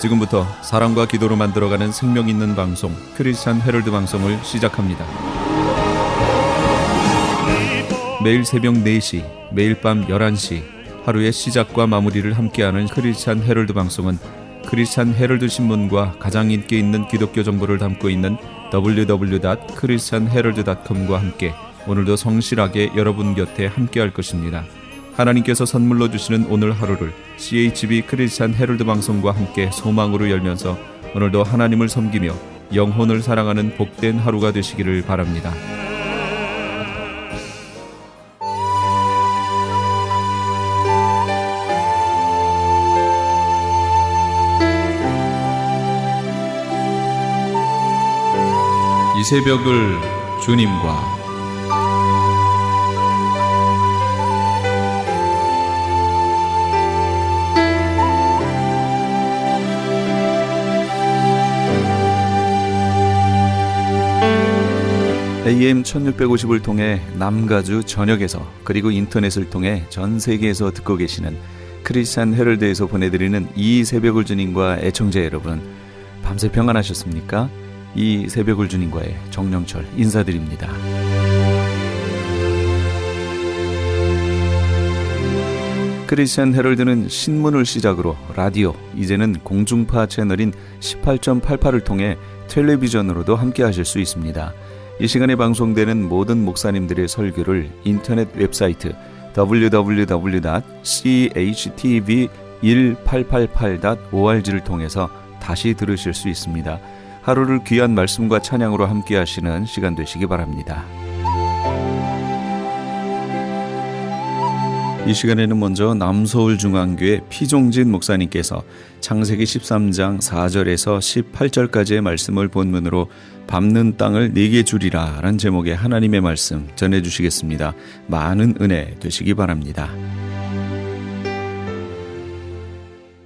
지금부터 사랑과 기도로 만들어가는 생명 있는 방송 크리스찬 헤럴드 방송을 시작합니다. 매일 새벽 4시, 매일 밤 11시 하루의 시작과 마무리를 함께하는 크리스찬 헤럴드 방송은 크리스찬 헤럴드 신문과 가장 인기 있는 기독교 정보를 담고 있는 www.christianherald.com과 함께 오늘도 성실하게 여러분 곁에 함께할 것입니다. 하나님께서 선물로 주시는 오늘 하루를 CHB 크리스찬 헤럴드 방송과 함께 소망으로 열면서 오늘도 하나님을 섬기며 영혼을 사랑하는 복된 하루가 되시기를 바랍니다. 이 새벽을 주님과 AM 1650을 통해 남가주 전역에서 그리고 인터넷을 통해 전 세계에서 듣고 계시는 크리스찬 헤럴드에서 보내드리는 이 새벽을 주님과 애청자 여러분, 밤새 평안하셨습니까? 이 새벽을 주님과의 정영철 인사드립니다. 크리스찬 헤럴드는 신문을 시작으로 라디오, 이제는 공중파 채널인 18.88을 통해 텔레비전으로도 함께 하실 수 있습니다. 이 시간에 방송되는 모든 목사님들의 설교를 인터넷 웹사이트 www.chtv1888.org를 통해서 다시 들으실 수 있습니다. 하루를 귀한 말씀과 찬양으로 함께 하시는 시간 되시기 바랍니다. 이 시간에는 먼저 남서울중앙교회 피종진 목사님께서 창세기 13장 4절에서 18절까지의 말씀을 본문으로 밟는 땅을 네게 주리라 라는 제목의 하나님의 말씀 전해주시겠습니다. 많은 은혜 되시기 바랍니다.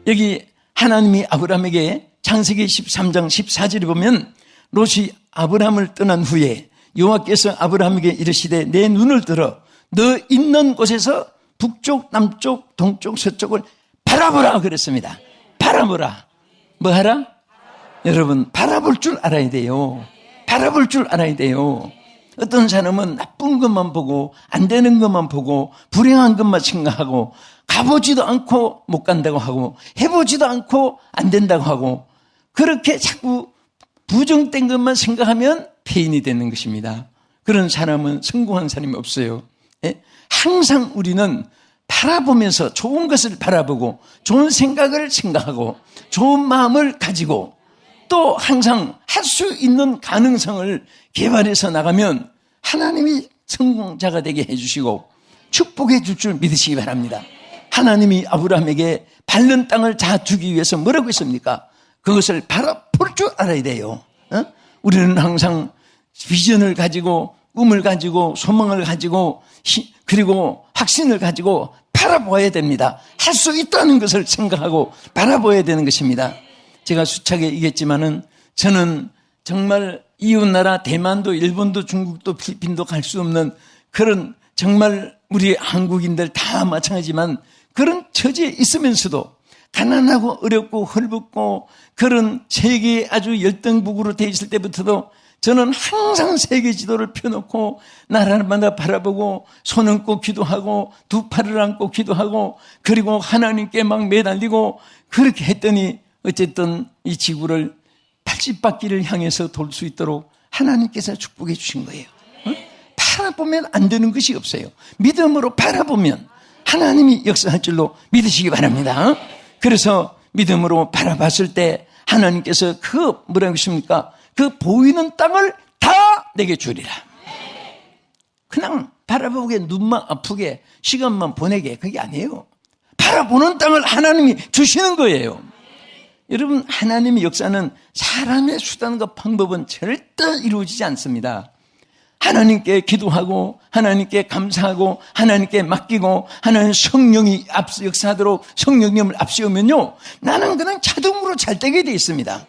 여기 하나님이 아브라함에게 창세기 13장 14절에 보면 롯이 아브라함을 떠난 후에 여호와께서 아브라함에게 이르시되 내 눈을 들어 너 있는 곳에서 북쪽, 남쪽, 동쪽, 서쪽을 바라보라 그랬습니다. 바라보라. 뭐 하라? 여러분, 바라볼 줄 알아야 돼요. 바라볼 줄 알아야 돼요. 어떤 사람은 나쁜 것만 보고 안 되는 것만 보고 불행한 것만 생각하고 가보지도 않고 못 간다고 하고 해보지도 않고 안 된다고 하고 그렇게 자꾸 부정된 것만 생각하면 폐인이 되는 것입니다. 그런 사람은 성공한 사람이 없어요. 항상 우리는 바라보면서 좋은 것을 바라보고 좋은 생각을 생각하고 좋은 마음을 가지고 또 항상 할 수 있는 가능성을 개발해서 나가면 하나님이 성공자가 되게 해주시고 축복해 줄 줄 믿으시기 바랍니다. 하나님이 아브라함에게 밟는 땅을 다 주기 위해서 뭐라고 했습니까? 그것을 바라볼 줄 알아야 돼요. 우리는 항상 비전을 가지고 꿈을 가지고 소망을 가지고 그리고 확신을 가지고 바라보아야 됩니다. 할 수 있다는 것을 생각하고 바라보아야 되는 것입니다. 제가 수차게 얘기했지만은 저는 정말 이웃나라 대만도 일본도 중국도 필리핀도 갈 수 없는 그런 정말 우리 한국인들 다 마찬가지지만 그런 처지에 있으면서도 가난하고 어렵고 헐벗고 그런 세계에 아주 열등국으로 돼 있을 때부터도 저는 항상 세계 지도를 펴놓고 나라마다 바라보고 손 얹고 기도하고 두 팔을 안고 기도하고 그리고 하나님께 막 매달리고 그렇게 했더니 어쨌든 이 지구를 80바퀴를 향해서 돌 수 있도록 하나님께서 축복해 주신 거예요. 바라보면 안 되는 것이 없어요. 믿음으로 바라보면 하나님이 역사할 줄로 믿으시기 바랍니다. 그래서 믿음으로 바라봤을 때 하나님께서 그 뭐라고 하십니까? 그 보이는 땅을 다 내게 주리라. 그냥 바라보게 눈만 아프게 시간만 보내게 그게 아니에요. 바라보는 땅을 하나님이 주시는 거예요. 여러분, 하나님의 역사는 사람의 수단과 방법은 절대 이루어지지 않습니다. 하나님께 기도하고 하나님께 감사하고 하나님께 맡기고 하나님 성령이 역사하도록 성령님을 앞세우면요, 나는 그냥 자동으로 잘 되게 돼 있습니다.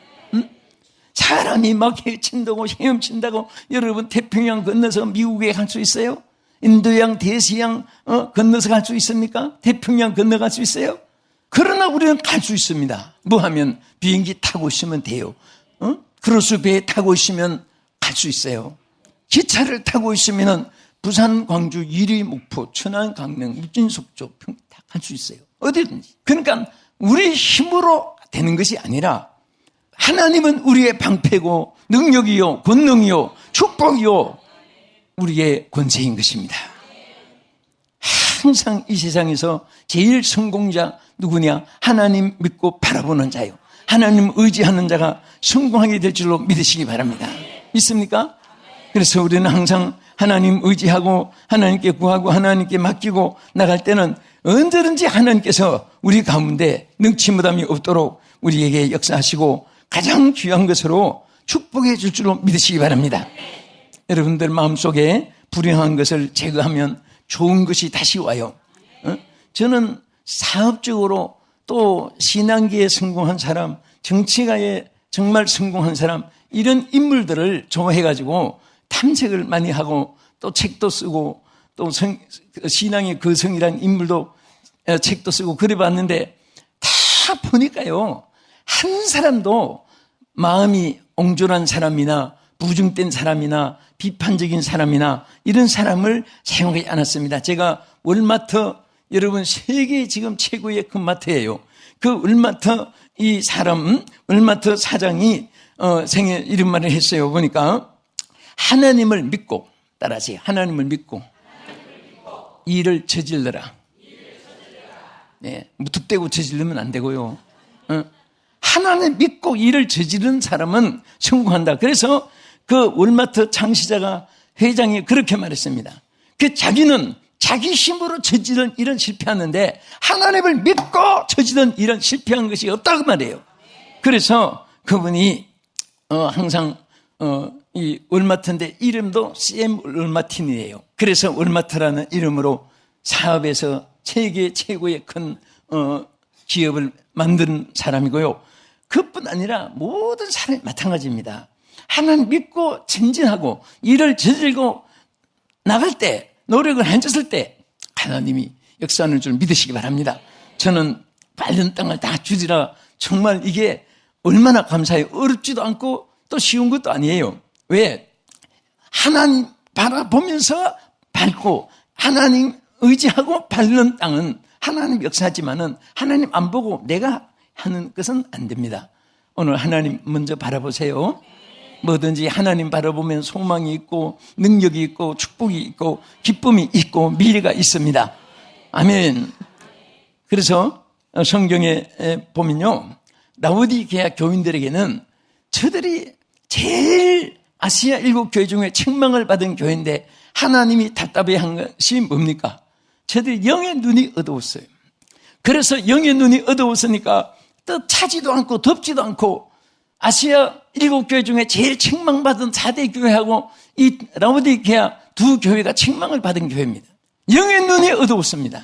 사람이 막 헤친다고 헤엄친다고 여러분 태평양 건너서 미국에 갈 수 있어요? 인도양 대서양 건너서 갈 수 있습니까? 태평양 건너갈 수 있어요? 그러나 우리는 갈 수 있습니다. 뭐 하면 비행기 타고 있으면 돼요. 크루즈 배에 타고 있으면 갈 수 있어요. 기차를 타고 있으면 부산, 광주, 이리, 목포, 천안, 강릉, 묵진, 속초, 평 다 갈 수 있어요. 어디든지. 그러니까 우리 힘으로 되는 것이 아니라 하나님은 우리의 방패고 능력이요, 권능이요, 축복이요, 우리의 권세인 것입니다. 항상 이 세상에서 제일 성공자 누구냐? 하나님 믿고 바라보는 자요. 하나님 의지하는 자가 성공하게 될 줄로 믿으시기 바랍니다. 믿습니까? 그래서 우리는 항상 하나님 의지하고 하나님께 구하고 하나님께 맡기고 나갈 때는 언제든지 하나님께서 우리 가운데 능치무담이 없도록 우리에게 역사하시고 가장 귀한 것으로 축복해 줄 줄로 믿으시기 바랍니다. 여러분들 마음속에 불행한 것을 제거하면 좋은 것이 다시 와요. 저는 사업적으로 또 신앙계에 성공한 사람, 정치가에 정말 성공한 사람, 이런 인물들을 좋아해가지고 탐색을 많이 하고 또 책도 쓰고 또 신앙의 거성이라는 인물도 책도 쓰고 그래봤는데 다 보니까요, 한 사람도 마음이 옹졸한 사람이나 부정된 사람이나 비판적인 사람이나 이런 사람을 사용하지 않았습니다. 제가 월마트, 여러분 세계 지금 최고의 큰 마트예요. 그 월마트 이 사람, 월마트 사장이 생일 이런 말을 했어요. 보니까 하나님을 믿고, 따라하세요. 하나님을 믿고 일을 저질러라. 네, 무턱대고 저지르면 안 되고요. 하나님 믿고 일을 저지른 사람은 성공한다. 그래서 그 월마트 창시자가 회장이 그렇게 말했습니다. 그 자기는 자기 힘으로 저지른 일은 실패하는데 하나님을 믿고 저지른 일은 실패한 것이 없다고 말해요. 그래서 그분이 항상 이 월마트인데 이름도 샘 월마틴이에요. 그래서 월마트라는 이름으로 사업에서 세계 최고의 큰 기업을 만든 사람이고요. 그뿐 아니라 모든 사람이 마찬가지입니다. 하나님 믿고 전진하고 일을 저질고 나갈 때, 노력을 한쳤을 때 하나님이 역사하는 줄 믿으시기 바랍니다. 저는 빨른 땅을 다 주리라. 정말 이게 얼마나 감사해요. 어렵지도 않고 또 쉬운 것도 아니에요. 왜? 하나님 바라보면서 밟고 하나님 의지하고 밟는 땅은 하나님 역사하지만은 하나님 안 보고 내가 하는 것은 안 됩니다. 오늘 하나님 먼저 바라보세요. 뭐든지 하나님 바라보면 소망이 있고 능력이 있고 축복이 있고 기쁨이 있고 미래가 있습니다. 아멘. 그래서 성경에 보면요, 라오디게아 교인들에게는 저들이 제일 아시아 7교회 중에 책망을 받은 교회인데 하나님이 답답해한 것이 뭡니까? 저들이 영의 눈이 어두웠어요. 그래서 영의 눈이 어두웠으니까 또 차지도 않고 덥지도 않고 아시아 7교회 중에 제일 책망받은 4대 교회하고 이 라오디게아 두 교회가 책망을 받은 교회입니다. 영의 눈이 어두웠습니다.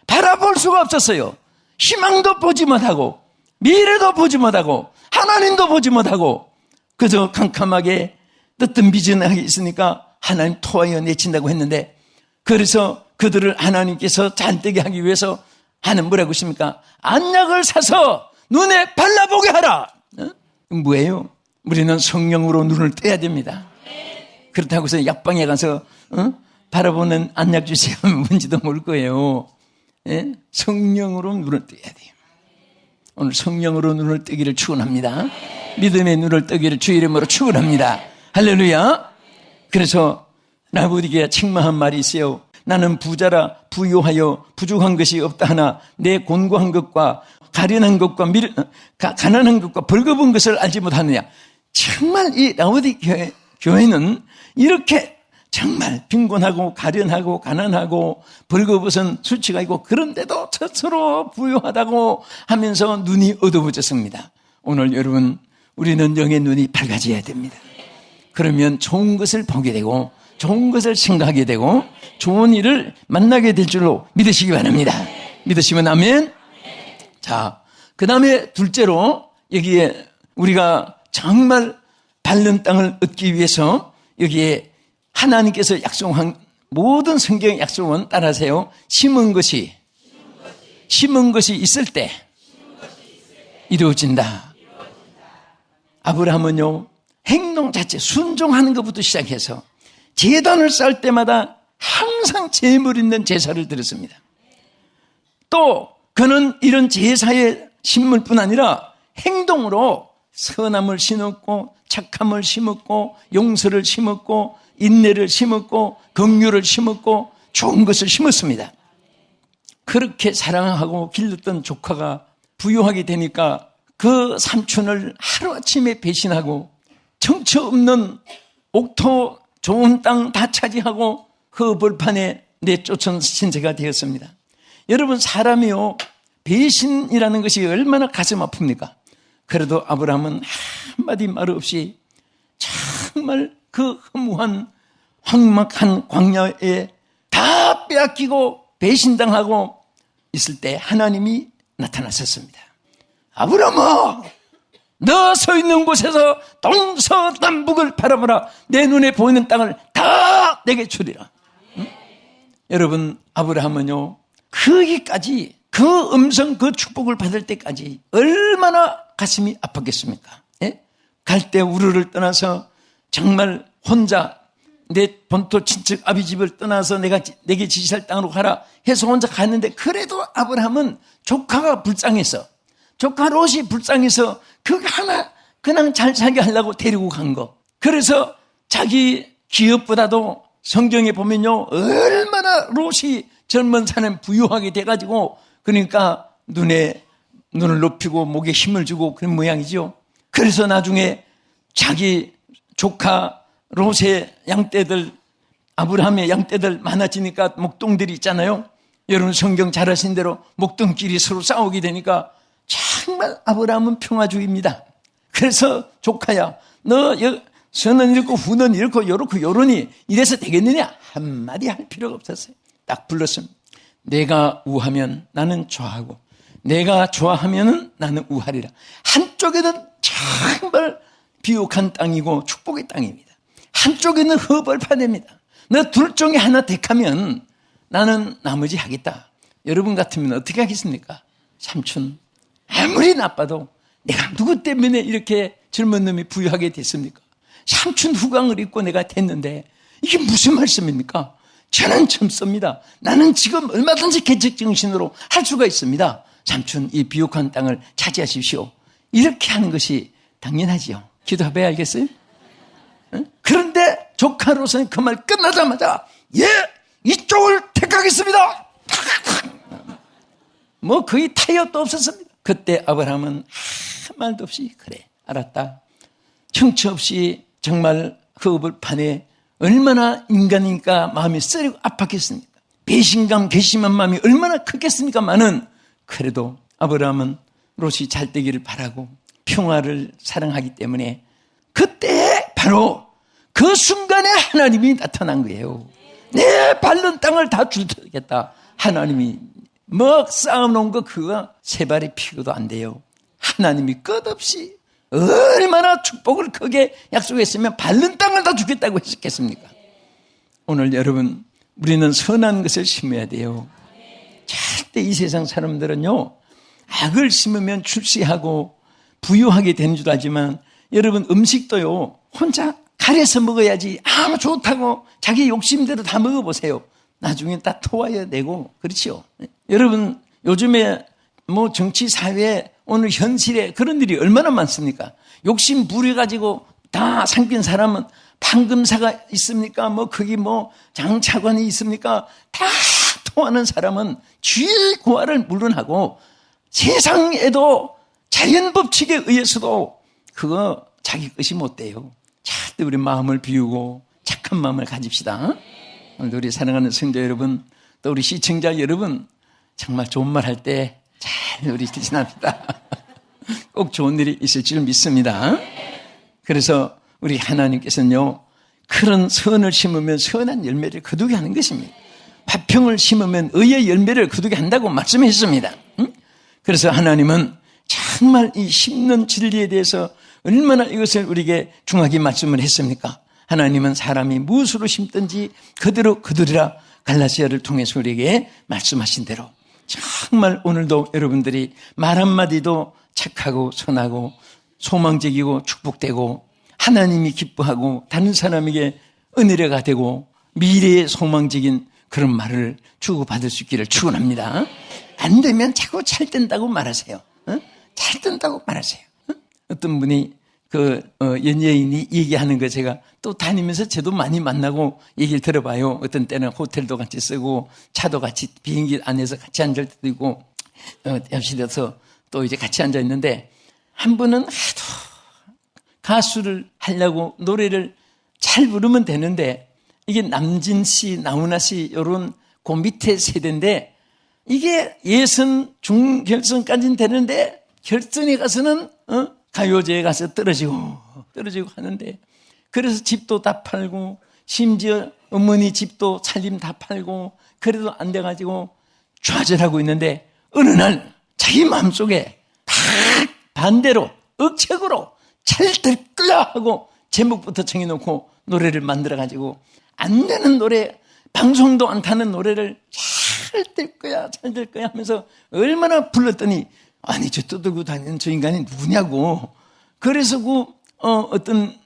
바라볼 수가 없었어요. 희망도 보지 못하고 미래도 보지 못하고 하나님도 보지 못하고 그저 캄캄하게 어떤 비전하게 있으니까 하나님 토하여 내친다고 했는데, 그래서 그들을 하나님께서 잘되게 하기 위해서 하는 뭐라고 했습니까? 안약을 사서 눈에 발라보게 하라. 뭐예요? 우리는 성령으로 눈을 떼야 됩니다. 그렇다고 해서 약방에 가서 바라보는 안약 주세요 하면 뭔지도 모를 거예요. 예? 성령으로 눈을 떼야 돼요. 오늘 성령으로 눈을 뜨기를 축원합니다. 믿음의 눈을 뜨기를 주의 이름으로 축원합니다. 할렐루야. 그래서 라오디게아 책망한 말이 있어요. 나는 부자라 부유하여 부족한 것이 없다 하나 내 곤고한 것과 가련한 것과 가난한 것과 벌거벗은 것을 알지 못하느냐. 정말 이 라오디게아 교회는 이렇게 정말 빈곤하고 가련하고 가난하고 벌거벗은 수치가 있고 그런데도 스스로 부유하다고 하면서 눈이 어두워졌습니다. 오늘 여러분, 우리는 영의 눈이 밝아져야 됩니다. 그러면 좋은 것을 보게 되고 좋은 것을 생각하게 되고 좋은 일을 만나게 될 줄로 믿으시기 바랍니다. 믿으시면 아멘. 자, 그 다음에 둘째로 여기에 우리가 정말 밟는 땅을 얻기 위해서 여기에 하나님께서 약속한 모든 성경의 약속은 따라하세요. 심은 것이 있을 때 이루어진다. 아브라함은요, 행동 자체, 순종하는 것부터 시작해서 제단을 쌓을 때마다 항상 재물 있는 제사를 드렸습니다. 또 그는 이런 제사의 식물뿐 아니라 행동으로 선함을 심었고 착함을 심었고 용서를 심었고 인내를 심었고 긍휼을 심었고 좋은 것을 심었습니다. 그렇게 사랑하고 길렀던 조카가 부유하게 되니까 그 삼촌을 하루아침에 배신하고 정처 없는 옥토 좋은 땅 다 차지하고 그 벌판에 내쫓은 신세가 되었습니다. 여러분, 사람이요, 배신이라는 것이 얼마나 가슴 아픕니까? 그래도 아브라함은 한마디 말 없이 정말 그 허무한 황막한 광야에 다 빼앗기고 배신당하고 있을 때 하나님이 나타나셨습니다. 아브라함아, 너 서 있는 곳에서 동서남북을 바라보라. 내 눈에 보이는 땅을 다 내게 주리라. 응? 여러분, 아브라함은요, 거기까지 그 음성, 그 축복을 받을 때까지 얼마나 가슴이 아팠겠습니까? 예? 갈 때 우르를 떠나서 정말 혼자 내 본토 친척 아비 집을 떠나서 내게 지시할 땅으로 가라 해서 혼자 갔는데, 그래도 아브라함은 조카가 불쌍해서, 조카 롯이 불쌍해서 그거 하나 그냥 잘 살게 하려고 데리고 간 거. 그래서 자기 기업보다도 성경에 보면요, 얼마나 롯이 젊은 사람 부유하게 돼가지고, 그러니까 눈을 높이고 목에 힘을 주고 그런 모양이죠. 그래서 나중에 자기 조카 롯의 양떼들, 아브라함의 양떼들 많아지니까 목동들이 있잖아요. 여러분 성경 잘 아신 대로 목동끼리 서로 싸우게 되니까 정말 아브라함은 평화주의입니다. 그래서 조카야, 너 선은 이렇고 후는 이렇고 요러니 이래서 되겠느냐? 한마디 할 필요가 없었어요. 딱 불렀습니다. 내가 우하면 나는 좋아하고 내가 좋아하면 나는 우하리라. 한쪽에는 정말 비옥한 땅이고 축복의 땅입니다. 한쪽에는 허벌판입니다. 너 둘 중에 하나 택하면 나는 나머지 하겠다. 여러분 같으면 어떻게 하겠습니까? 삼촌, 아무리 나빠도 내가 누구 때문에 이렇게 젊은 놈이 부유하게 됐습니까? 삼촌 후광을 입고 내가 됐는데 이게 무슨 말씀입니까? 저는 젊습니다. 나는 지금 얼마든지 개척정신으로 할 수가 있습니다. 삼촌, 이 비옥한 땅을 차지하십시오. 이렇게 하는 것이 당연하지요. 기도해봐야 알겠어요? 응? 그런데 조카로서는 그 말 끝나자마자 예, 이쪽을 택하겠습니다. 뭐 거의 타협도 없었습니다. 그때 아브라함은 한 말도 없이 그래, 알았다. 형체 없이 정말 허벌판에 얼마나 인간이니까 마음이 쓰리고 아팠겠습니까? 배신감, 괘씸한 마음이 얼마나 크겠습니까만은, 그래도 아브라함은 롯이 잘 되기를 바라고 평화를 사랑하기 때문에 그때 바로 그 순간에 하나님이 나타난 거예요. 내 밟는 땅을 다 주겠다. 하나님이 뭐 쌓아놓은 거 그거 세 발이 피고도 안 돼요. 하나님이 끝없이 얼마나 축복을 크게 약속했으면 밟는 땅을 다 주겠다고 했겠습니까? 오늘 여러분, 우리는 선한 것을 심어야 돼요. 절대 이 세상 사람들은요, 악을 심으면 출세하고 부유하게 되는 줄 알지만, 여러분 음식도요, 혼자 가려서 먹어야지. 아무 좋다고 자기 욕심대로 다 먹어보세요. 나중에 다 토하여내고, 그렇죠? 여러분, 요즘에 뭐 정치, 사회, 오늘 현실에 그런 일이 얼마나 많습니까? 욕심 부려가지고 다 삼킨 사람은 판금사가 있습니까? 뭐 거기 뭐 장차관이 있습니까? 다 토하는 사람은 죄의 고하를 물론하고 세상에도 자연법칙에 의해서도 그거 자기 것이 못 돼요. 절대 우리 마음을 비우고 착한 마음을 가집시다. 오늘 우리 사랑하는 성도 여러분, 또 우리 시청자 여러분, 정말 좋은 말 할 때 잘 우리 지납시다. 꼭 좋은 일이 있을 줄 믿습니다. 그래서 우리 하나님께서는요, 그런 선을 심으면 선한 열매를 거두게 하는 것입니다. 화평을 심으면 의의 열매를 거두게 한다고 말씀했습니다. 그래서 하나님은 정말 이 심는 진리에 대해서 얼마나 이것을 우리에게 중하게 말씀을 했습니까? 하나님은 사람이 무엇으로 심든지 그대로 거두리라. 갈라디아를 통해서 우리에게 말씀하신 대로 정말 오늘도 여러분들이 말 한마디도 착하고 선하고 소망적이고 축복되고 하나님이 기뻐하고 다른 사람에게 은혜가 되고 미래의 소망적인 그런 말을 주고받을 수 있기를 축원합니다. 안 되면 자꾸 잘 된다고 말하세요. 잘 된다고 말하세요. 어떤 분이 연예인이 얘기하는 거 제가 또 다니면서 저도 많이 만나고 얘기를 들어봐요. 어떤 때는 호텔도 같이 쓰고 차도 같이 비행기 안에서 같이 앉을 때도 있고 옆실에서 또 이제 같이 앉아 있는데 한 분은 하도 가수를 하려고 노래를 잘 부르면 되는데 이게 남진 씨, 나훈아 씨 이런 그 밑에 세대인데 이게 예선 중결선까지는 되는데 결선에 가서는 가요제에 가서 떨어지고 하는데 그래서 집도 다 팔고 심지어 어머니 집도 살림 다 팔고 그래도 안 돼가지고 좌절하고 있는데 어느 날 자기 마음속에 다 반대로 억측으로 잘 될 거야 하고 제목부터 정해놓고 노래를 만들어가지고 안 되는 노래 방송도 안 타는 노래를 잘 될 거야 하면서 얼마나 불렀더니 아니 저 떠들고 다니는 저 인간이 누구냐고 그래서 어떤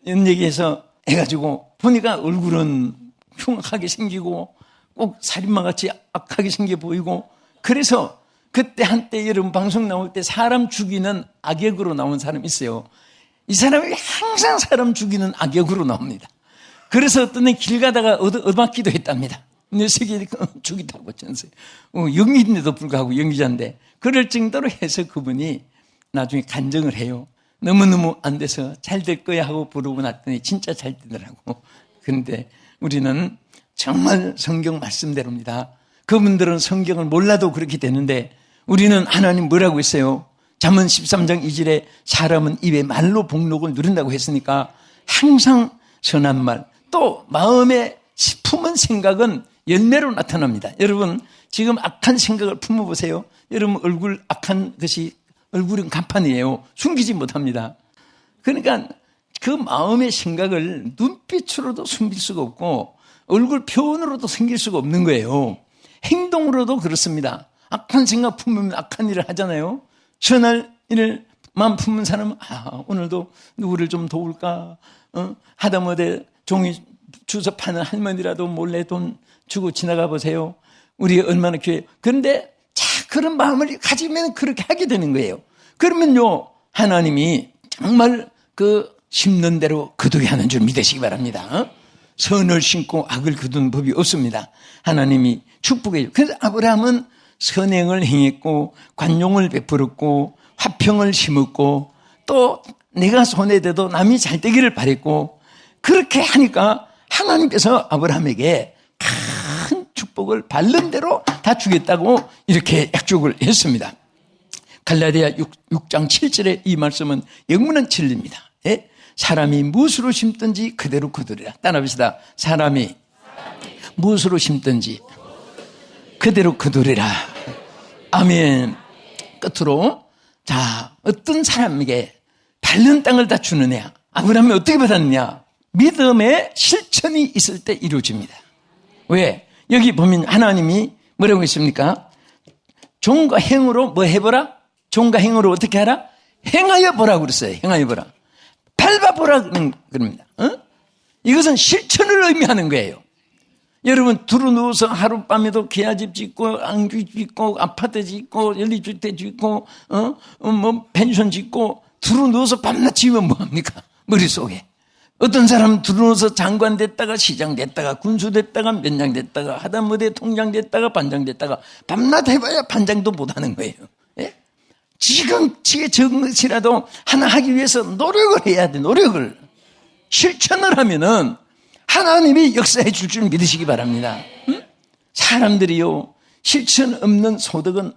연예계에서 해가지고 보니까 얼굴은 흉악하게 생기고 꼭 살인마같이 악하게 생겨 보이고 그래서 그때 한때 여러분 방송 나올 때 사람 죽이는 악역으로 나온 사람이 있어요. 이 사람이 항상 사람 죽이는 악역으로 나옵니다. 그래서 어떤 애 길 가다가 얻어맞기도 했답니다. 녀석이 죽이다고 전세. 연기인데도 불구하고 연기자인데 그럴 정도로 해서 그분이 나중에 간증을 해요. 너무너무 안 돼서 잘 될 거야 하고 부르고 났더니 진짜 잘 되더라고. 그런데 우리는 정말 성경 말씀대로입니다. 그분들은 성경을 몰라도 그렇게 되는데 우리는 하나님 뭐라고 했어요? 잠언 13장 2절에 사람은 입에 말로 복록을 누린다고 했으니까 항상 선한 말 또 마음에 품은 생각은 열매로 나타납니다. 여러분 지금 악한 생각을 품어보세요. 여러분 얼굴 악한 것이 얼굴은 간판이에요. 숨기지 못합니다. 그러니까 그 마음의 생각을 눈빛으로도 숨길 수가 없고 얼굴 표현으로도 숨길 수가 없는 거예요. 행동으로도 그렇습니다. 악한 생각 품으면 악한 일을 하잖아요. 선할 일을 마음 품은 사람은 오늘도 누구를 좀 도울까 하다못해 종이 주워 파는 할머니라도 몰래 돈 주고 지나가 보세요. 우리 얼마나 교회 그런데 그런 마음을 가지면 그렇게 하게 되는 거예요. 그러면요 하나님이 정말 그 심는 대로 거두게 하는 줄 믿으시기 바랍니다. 선을 심고 악을 거두는 법이 없습니다. 하나님이 축복해 줘. 그래서 아브라함은 선행을 행했고 관용을 베풀었고 화평을 심었고 또 내가 손에 대도 남이 잘 되기를 바랬고 그렇게 하니까 하나님께서 아브라함에게 큰 축복을 바른 대로 다 주겠다고 이렇게 약속을 했습니다. 갈라디아 6장 7절에 이 말씀은 영문은 진리입니다. 예? 사람이 무엇으로 심든지 그대로 거두리라. 따라합시다. 사람이 무엇으로 심든지 그대로 거두리라. 아멘. 끝으로 자 어떤 사람에게 바른 땅을 다 주느냐. 아브라함이 어떻게 받았느냐. 믿음의 실천이 있을 때 이루어집니다. 왜? 여기 보면 하나님이 뭐라고 했습니까? 종과 행으로 뭐 해보라? 종과 행으로 어떻게 하라? 행하여 보라 그랬어요. 행하여 보라. 밟아보라 그럽니다. 이것은 실천을 의미하는 거예요. 여러분 두루 누워서 하룻밤에도 계야집 짓고 앙주 짓고 아파트 짓고 연립주택 짓고 뭐 펜션 짓고 두루 누워서 밤낮 지으면 뭐합니까? 머릿속에. 어떤 사람은 들어오서 장관 됐다가 시장 됐다가 군수 됐다가 면장 됐다가 하다못해 통장 됐다가 반장 됐다가 밤낮 해봐야 반장도 못하는 거예요. 예? 지금 지게 적은 것이라도 하나 하기 위해서 노력을 해야 돼. 노력을. 실천을 하면은 하나님이 역사해 줄 줄 믿으시기 바랍니다. 응? 사람들이요 실천 없는 소득은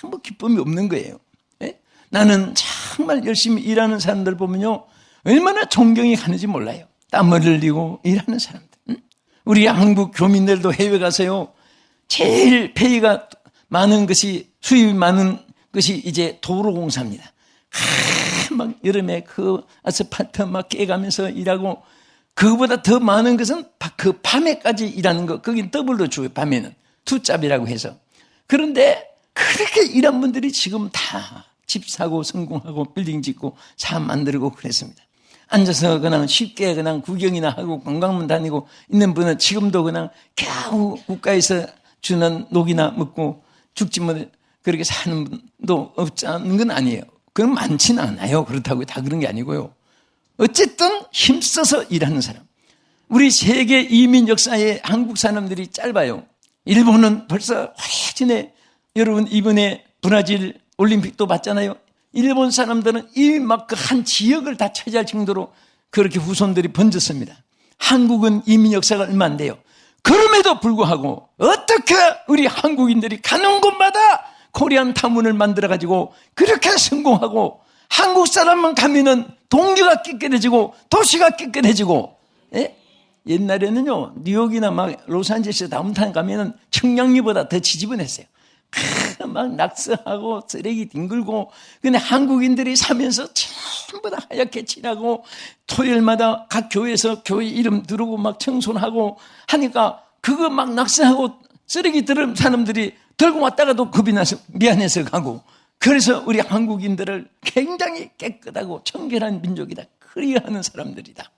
아무 기쁨이 없는 거예요. 예? 나는 정말 열심히 일하는 사람들 보면요 얼마나 존경이 가는지 몰라요. 땀을 흘리고 일하는 사람들. 응? 우리 한국 교민들도 해외 가서요. 제일 페이가 많은 것이 수입이 많은 것이 이제 도로공사입니다. 막 여름에 그 아스팔트 막 깨가면서 일하고 그거보다 더 많은 것은 그 밤에까지 일하는 거. 거긴 더블로 줘요. 밤에는. 투잡이라고 해서. 그런데 그렇게 일한 분들이 지금 다 집 사고 성공하고 빌딩 짓고 사업 만들고 그랬습니다. 앉아서 그냥 쉽게 그냥 구경이나 하고 관광만 다니고 있는 분은 지금도 그냥 겨우 국가에서 주는 녹이나 먹고 죽지 못 그렇게 사는 분도 없지 않은 건 아니에요. 그건 많지는 않아요. 그렇다고 다 그런 게 아니고요. 어쨌든 힘써서 일하는 사람. 우리 세계 이민 역사에 한국 사람들이 짧아요. 일본은 벌써 오래전에 여러분 이번에 브라질 올림픽도 봤잖아요. 일본 사람들은 한 지역을 다 차지할 정도로 그렇게 후손들이 번졌습니다. 한국은 이민 역사가 얼마 안 돼요. 그럼에도 불구하고 어떻게 우리 한국인들이 가는 곳마다 코리안 타운을 만들어가지고 그렇게 성공하고 한국 사람만 가면은 동네가 깨끗해지고 도시가 깨끗해지고 예? 옛날에는요 뉴욕이나 막 로스앤젤레스 다운타운 가면은 청량리보다 더 지저분했어요. 막 낙서하고 쓰레기 뒹굴고 근데 한국인들이 사면서 전부 다 하얗게 칠하고 토요일마다 각 교회에서 교회 이름 들고 막 청소하고 하니까 그거 막 낙서하고 쓰레기 들은 사람들이 들고 왔다가도 겁이 나서 미안해서 가고 그래서 우리 한국인들을 굉장히 깨끗하고 청결한 민족이다. 그리하는 사람들이다.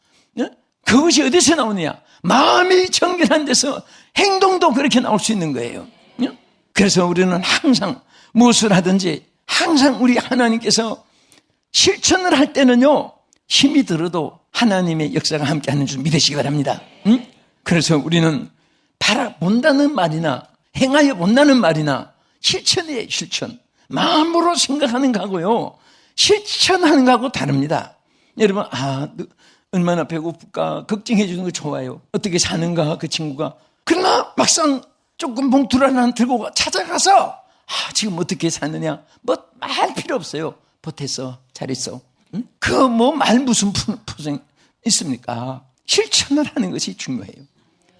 그것이 어디서 나오느냐? 마음이 청결한 데서 행동도 그렇게 나올 수 있는 거예요. 그래서 우리는 항상 무엇을 하든지 항상 우리 하나님께서 실천을 할 때는요 힘이 들어도 하나님의 역사가 함께하는 줄 믿으시기 바랍니다. 그래서 우리는 바라본다는 말이나 행하여 본다는 말이나 실천이에요. 실천. 마음으로 생각하는 거하고요 실천하는 거하고 다릅니다. 여러분 얼마나 배고플까 걱정해 주는 거 좋아요. 어떻게 사는가 그 친구가. 그러나 막상 조금 봉투를 하나 들고 찾아가서 지금 어떻게 사느냐 뭐 말 필요 없어요. 보태서 잘했어. 그 뭐 말 무슨 포생 있습니까? 실천을 하는 것이 중요해요.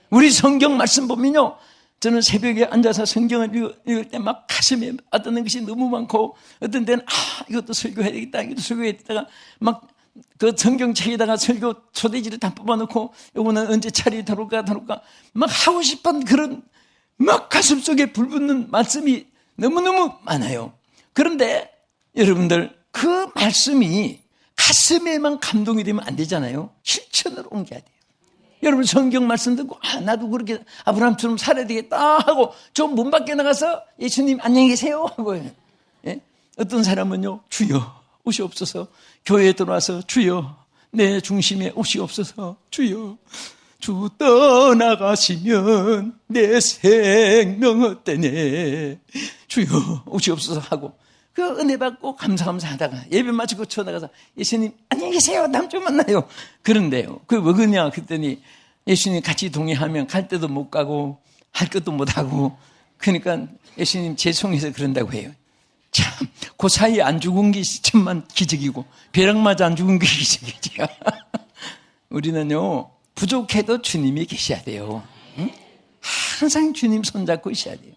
우리 성경 말씀 보면요 저는 새벽에 앉아서 성경을 읽을 때 막 가슴에 와닿는 것이 너무 많고 어떤 데는 이것도 설교해야 되겠다 이것도 설교해야 되다가 막 그 성경책에다가 설교 소대지를 다 뽑아놓고 이거는 언제 차리 다룰까 막 하고 싶은 그런 막 가슴속에 불붙는 말씀이 너무너무 많아요. 그런데 여러분들 그 말씀이 가슴에만 감동이 되면 안 되잖아요. 실천으로 옮겨야 돼요. 여러분 성경 말씀 듣고 나도 그렇게 아브라함처럼 살아야 되겠다 하고 좀 문 밖에 나가서 예수님 안녕히 계세요 하고 예? 어떤 사람은요 주여 옷이 없어서 교회에 들어와서 주여 내 중심에 옷이 없어서 주여 주 떠나가시면 내 생명 어때네 주여 옷이 없어서 하고 그 은혜 받고 감사하다가 예배 마치고 쳐나가서 예수님 안녕히 계세요 다음 주에 만나요. 그런데요 그게 왜 그러냐 그랬더니 예수님 같이 동의하면 갈 때도 못 가고 할 것도 못 하고 그러니까 예수님 죄송해서 그런다고 해요. 참 그 사이에 안 죽은 게 천만 기적이고 벼락 맞아 안 죽은 게 기적이죠. 우리는요 부족해도 주님이 계셔야 돼요. 응? 항상 주님 손잡고 있어야 돼요.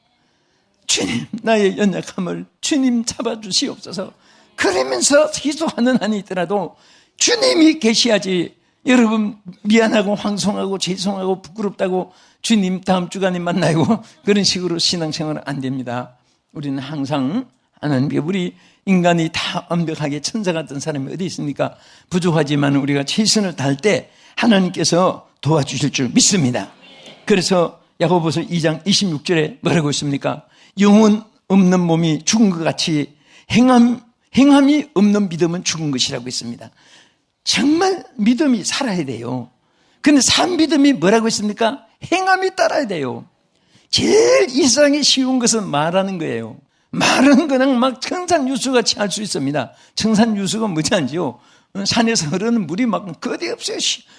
주님 나의 연약함을 주님 잡아주시옵소서. 그러면서 희소하는 한이 있더라도 주님이 계셔야지. 여러분 미안하고 황송하고 죄송하고 부끄럽다고 주님 다음 주간에 만나고 그런 식으로 신앙생활은 안 됩니다. 우리는 항상 하나님께 우리 인간이 다 완벽하게 천사 같은 사람이 어디 있습니까? 부족하지만 우리가 최선을 다할 때 하나님께서 도와주실 줄 믿습니다. 그래서 야고보서 2장 26절에 뭐라고 있습니까? 영혼 없는 몸이 죽은 것 같이 행함이 없는 믿음은 죽은 것이라고 있습니다. 정말 믿음이 살아야 돼요. 근데 산 믿음이 뭐라고 했습니까? 행함이 따라야 돼요. 제일 일상에 쉬운 것은 말하는 거예요. 말은 그냥 막 청산유수같이 할 수 있습니다. 청산유수가 뭐지 않지요? 산에서 흐르는 물이 막 거대 없어요.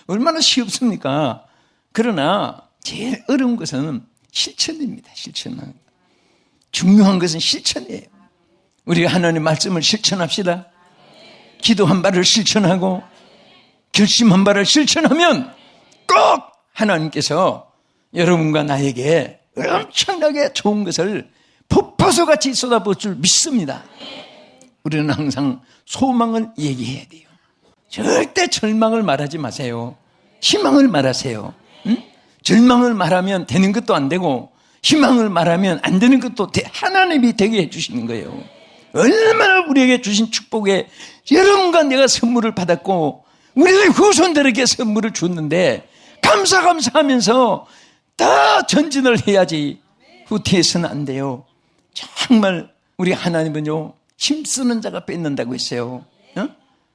얼마나 쉽습니까? 그러나 제일 어려운 것은 실천입니다. 실천은. 중요한 것은 실천이에요. 우리가 하나님의 말씀을 실천합시다. 기도 한 발을 실천하고 결심 한 발을 실천하면 꼭 하나님께서 여러분과 나에게 엄청나게 좋은 것을 폭포수같이 쏟아부을 줄 믿습니다. 우리는 항상 소망을 얘기해야 돼요. 절대 절망을 말하지 마세요. 희망을 말하세요. 응? 절망을 말하면 되는 것도 안 되고 희망을 말하면 안 되는 것도 하나님이 되게 해주시는 거예요. 얼마나 우리에게 주신 축복에 여러분과 내가 선물을 받았고 우리의 후손들에게 선물을 줬는데 감사하면서 다 전진을 해야지 후퇴해서는 안 돼요. 정말 우리 하나님은요, 힘쓰는 자가 뺏는다고 했어요.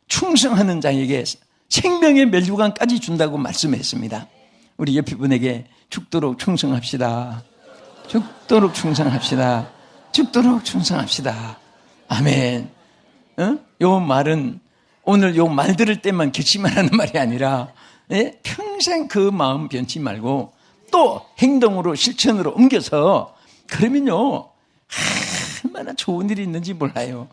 충성하는 자에게 생명의 멸류관까지 준다고 말씀했습니다. 우리 옆에 분에게 죽도록 충성합시다. 죽도록 충성합시다. 죽도록 충성합시다. 아멘. 요 말은 오늘 요 말 들을 때만 결심하라는 말이 아니라 평생 그 마음 변치 말고 또 행동으로 실천으로 옮겨서 그러면요 얼마나 좋은 일이 있는지 몰라요.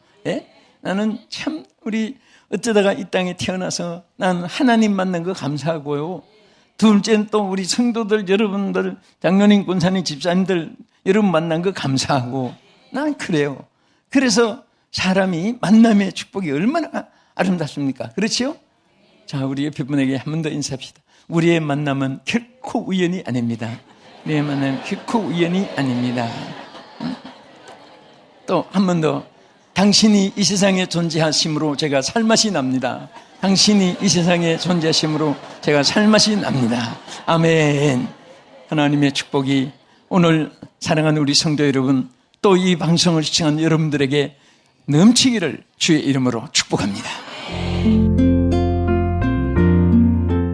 나는 참 우리 어쩌다가 이 땅에 태어나서 난 하나님 만난 거 감사하고요. 둘째는 또 우리 성도들 여러분들 장로님 권사님 집사님들 여러분 만난 거 감사하고 난 그래요. 그래서 사람이 만남의 축복이 얼마나 아름답습니까? 그렇지요? 자, 우리 옆에 분에게 한 번 더 인사합시다. 우리의 만남은 결코 우연이 아닙니다. 우리의 만남은 결코 우연이 아닙니다. 또 한 번 더, 당신이 이 세상에 존재하심으로 제가 살맛이 납니다. 당신이 이 세상에 존재하심으로 제가 살맛이 납니다. 아멘. 하나님의 축복이 오늘 사랑하는 우리 성도 여러분, 또 이 방송을 시청한 여러분들에게 넘치기를 주의 이름으로 축복합니다.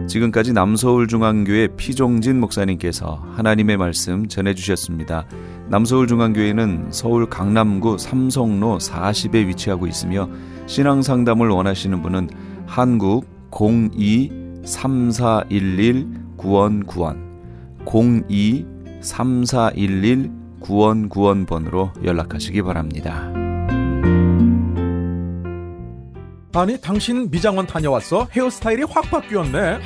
지금까지 남서울중앙교회 피종진 목사님께서 하나님의 말씀 전해주셨습니다. 남서울중앙교회는 서울 강남구 삼성로 40에 위치하고 있으며 신앙상담을 원하시는 분은 한국 02-3411-9191 02-3411-9191번으로 연락하시기 바랍니다. 아니 당신 미장원 다녀왔어? 헤어스타일이 확 바뀌었네.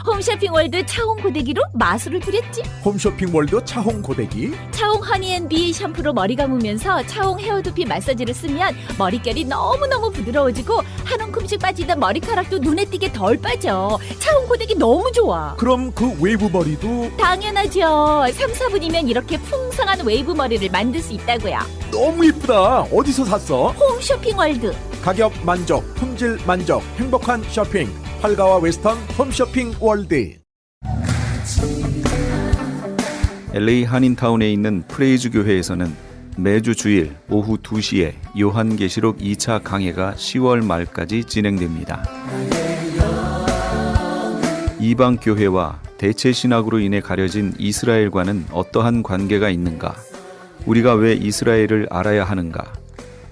홈쇼핑월드 차홍 고데기로 마술을 부렸지. 홈쇼핑월드 차홍 고데기. 차홍 허니앤비 샴푸로 머리 감으면서 차홍 헤어두피 마사지를 쓰면 머릿결이 너무너무 부드러워지고 한 움큼씩 빠지던 머리카락도 눈에 띄게 덜 빠져. 차홍 고데기 너무 좋아. 그럼 그 웨이브 머리도 당연하죠. 3, 4분이면 이렇게 풍성한 웨이브 머리를 만들 수 있다고요. 너무 이쁘다. 어디서 샀어? 홈쇼핑월드. 가격 만족, 품질 만족, 행복한 쇼핑. 팔가와 웨스턴 홈쇼핑 월드. LA 한인타운에 있는 프레이즈 교회에서는 매주 주일 오후 2시에 요한계시록 2차 강해가 10월 말까지 진행됩니다. 이방 교회와 대체 신학으로 인해 가려진 이스라엘과는 어떠한 관계가 있는가? 우리가 왜 이스라엘을 알아야 하는가?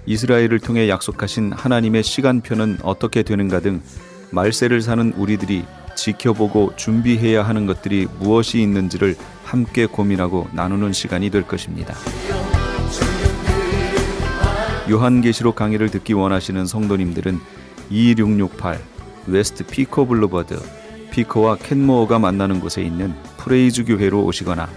이스라엘을 통해 약속하신 하나님의 시간표는 어떻게 되는가 등 말세를 사는 우리들이 지켜보고 준비해야 하는 것들이 무엇이 있는지를 함께 고민하고 나누는 시간이 될 것입니다. 요한계시록 강의를 듣기 원하시는 성도님들은 2668 웨스트 피코 블루버드 피코와 켄모어가 만나는 곳에 있는 프레이즈 교회로 오시거나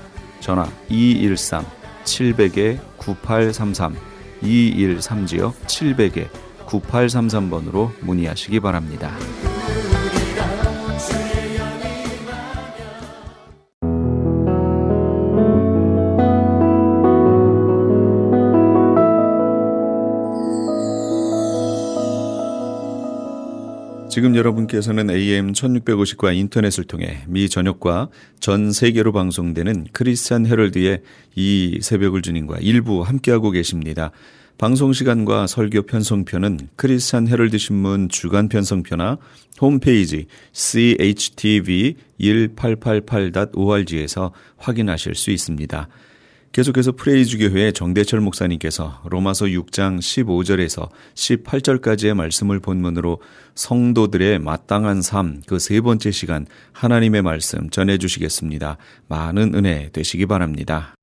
전화 213-700-9833 213-700-9833번으로 문의하시기 바랍니다. 지금 여러분께서는 AM 1650과 인터넷을 통해 미 전역과 전 세계로 방송되는 크리스찬 헤럴드의 이 새벽을 주님과 일부 함께하고 계십니다. 방송 시간과 설교 편성표는 크리스찬 헤럴드 신문 주간 편성표나 홈페이지 chtv1888.org에서 확인하실 수 있습니다. 계속해서 프레이즈 교회의 정대철 목사님께서 로마서 6장 15절에서 18절까지의 말씀을 본문으로 성도들의 마땅한 삶 그 세 번째 시간 하나님의 말씀 전해주시겠습니다. 많은 은혜 되시기 바랍니다.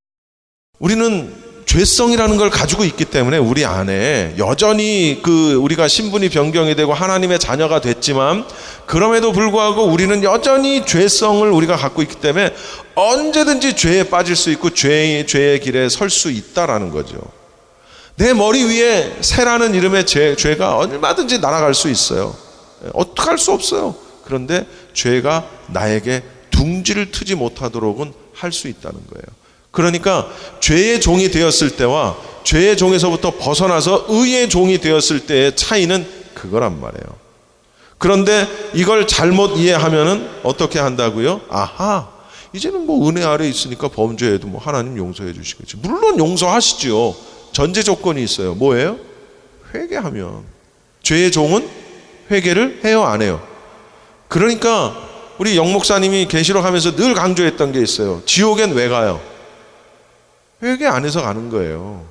우리는 죄성이라는 걸 가지고 있기 때문에 우리 안에 여전히 우리가 신분이 변경이 되고 하나님의 자녀가 됐지만 그럼에도 불구하고 우리는 여전히 죄성을 우리가 갖고 있기 때문에 언제든지 죄에 빠질 수 있고 죄의 길에 설 수 있다라는 거죠. 내 머리 위에 새라는 이름의 죄가 얼마든지 날아갈 수 있어요. 어떻게 할 수 없어요. 그런데 죄가 나에게 둥지를 트지 못하도록은 할 수 있다는 거예요. 그러니까 죄의 종이 되었을 때와 죄의 종에서부터 벗어나서 의의 종이 되었을 때의 차이는 그거란 말이에요. 그런데 이걸 잘못 이해하면은 어떻게 한다고요? 아하, 이제는 뭐 은혜 아래 있으니까 범죄해도 뭐 하나님 용서해 주시겠지. 물론 용서하시죠. 전제 조건이 있어요. 뭐예요? 회개하면. 죄의 종은 회개를 해요, 안 해요? 그러니까 우리 영 목사님이 계시록 하면서 늘 강조했던 게 있어요. 지옥엔 왜 가요? 회개 안 해서 가는 거예요.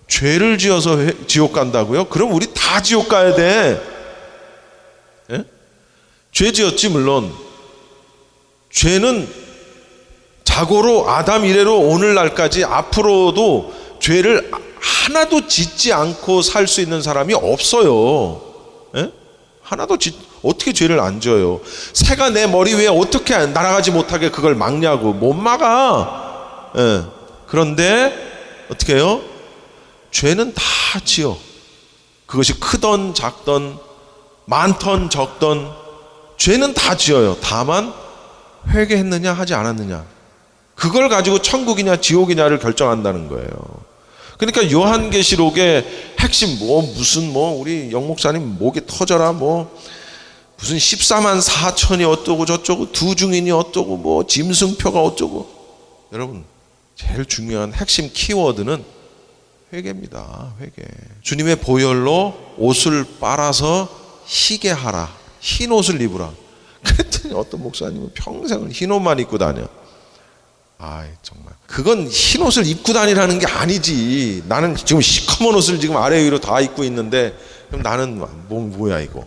죄를 지어서 지옥 간다고요? 그럼 우리 다 지옥 가야 돼. 예? 죄 지었지 물론. 죄는 자고로 아담 이래로 오늘날까지 앞으로도 죄를 하나도 짓지 않고 살 수 있는 사람이 없어요. 예? 하나도 어떻게 죄를 안 지어요? 새가 내 머리 위에 어떻게 날아가지 못하게 그걸 막냐고. 못 막아. 예. 그런데 어떻게 해요? 죄는 다 지어. 그것이 크던 작던 많던 적던 죄는 다 지어요. 다만 회개했느냐 하지 않았느냐, 그걸 가지고 천국이냐 지옥이냐를 결정한다는 거예요. 그러니까 요한계시록의 핵심 무슨 우리 영 목사님 목이 터져라 무슨 14만 4천이 어떠고 저쩌고 두 중인이 어떠고 짐승표가 어쩌고. 여러분, 제일 중요한 핵심 키워드는 회개입니다. 회개. 주님의 보혈로 옷을 빨아서 희게 하라. 흰 옷을 입으라. 그랬더니 어떤 목사님은 평생을 흰 옷만 입고 다녀. 아이 정말. 그건 흰 옷을 입고 다니라는 게 아니지. 나는 지금 시커먼 옷을 지금 아래 위로 다 입고 있는데 그럼 나는 뭐야 이거.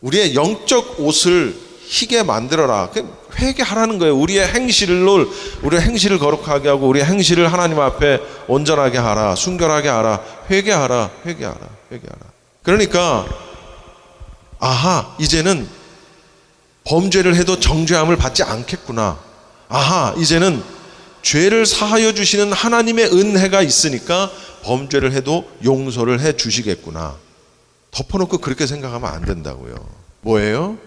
우리의 영적 옷을 희게 만들어라. 회개하라는 거예요. 우리의 행실을 거룩하게 하고 우리의 행실을 하나님 앞에 온전하게 하라. 순결하게 하라. 회개하라. 그러니까 아하, 이제는 범죄를 해도 정죄함을 받지 않겠구나. 아하, 이제는 죄를 사하여 주시는 하나님의 은혜가 있으니까 범죄를 해도 용서를 해 주시겠구나. 덮어놓고 그렇게 생각하면 안 된다고요. 뭐예요?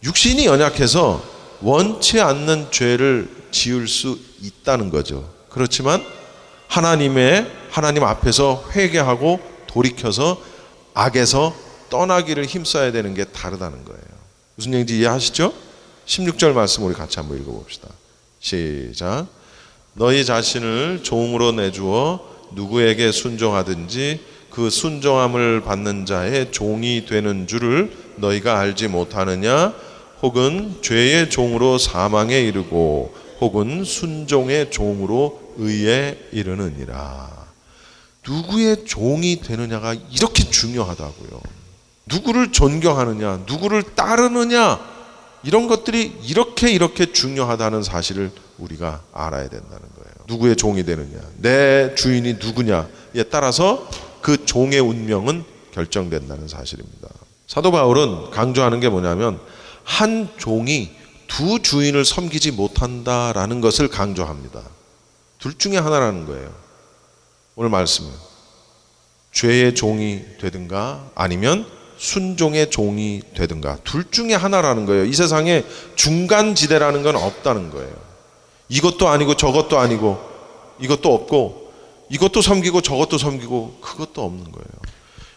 육신이 연약해서 원치 않는 죄를 지을 수 있다는 거죠. 그렇지만 하나님 앞에서 회개하고 돌이켜서 악에서 떠나기를 힘써야 되는 게 다르다는 거예요. 무슨 얘기인지 이해하시죠? 16절 말씀 우리 같이 한번 읽어봅시다. 시작. 너희 자신을 종으로 내주어 누구에게 순종하든지 그 순종함을 받는 자의 종이 되는 줄을 너희가 알지 못하느냐? 혹은 죄의 종으로 사망에 이르고 혹은 순종의 종으로 의에 이르느니라. 누구의 종이 되느냐가 이렇게 중요하다고요. 누구를 존경하느냐, 누구를 따르느냐, 이런 것들이 이렇게 중요하다는 사실을 우리가 알아야 된다는 거예요. 누구의 종이 되느냐, 내 주인이 누구냐에 따라서 그 종의 운명은 결정된다는 사실입니다. 사도 바울은 강조하는 게 뭐냐면 한 종이 두 주인을 섬기지 못한다라는 것을 강조합니다. 둘 중에 하나라는 거예요. 오늘 말씀은 죄의 종이 되든가 아니면 순종의 종이 되든가 둘 중에 하나라는 거예요. 이 세상에 중간지대라는 건 없다는 거예요. 이것도 아니고 저것도 아니고 이것도 없고 이것도 섬기고 저것도 섬기고 그것도 없는 거예요.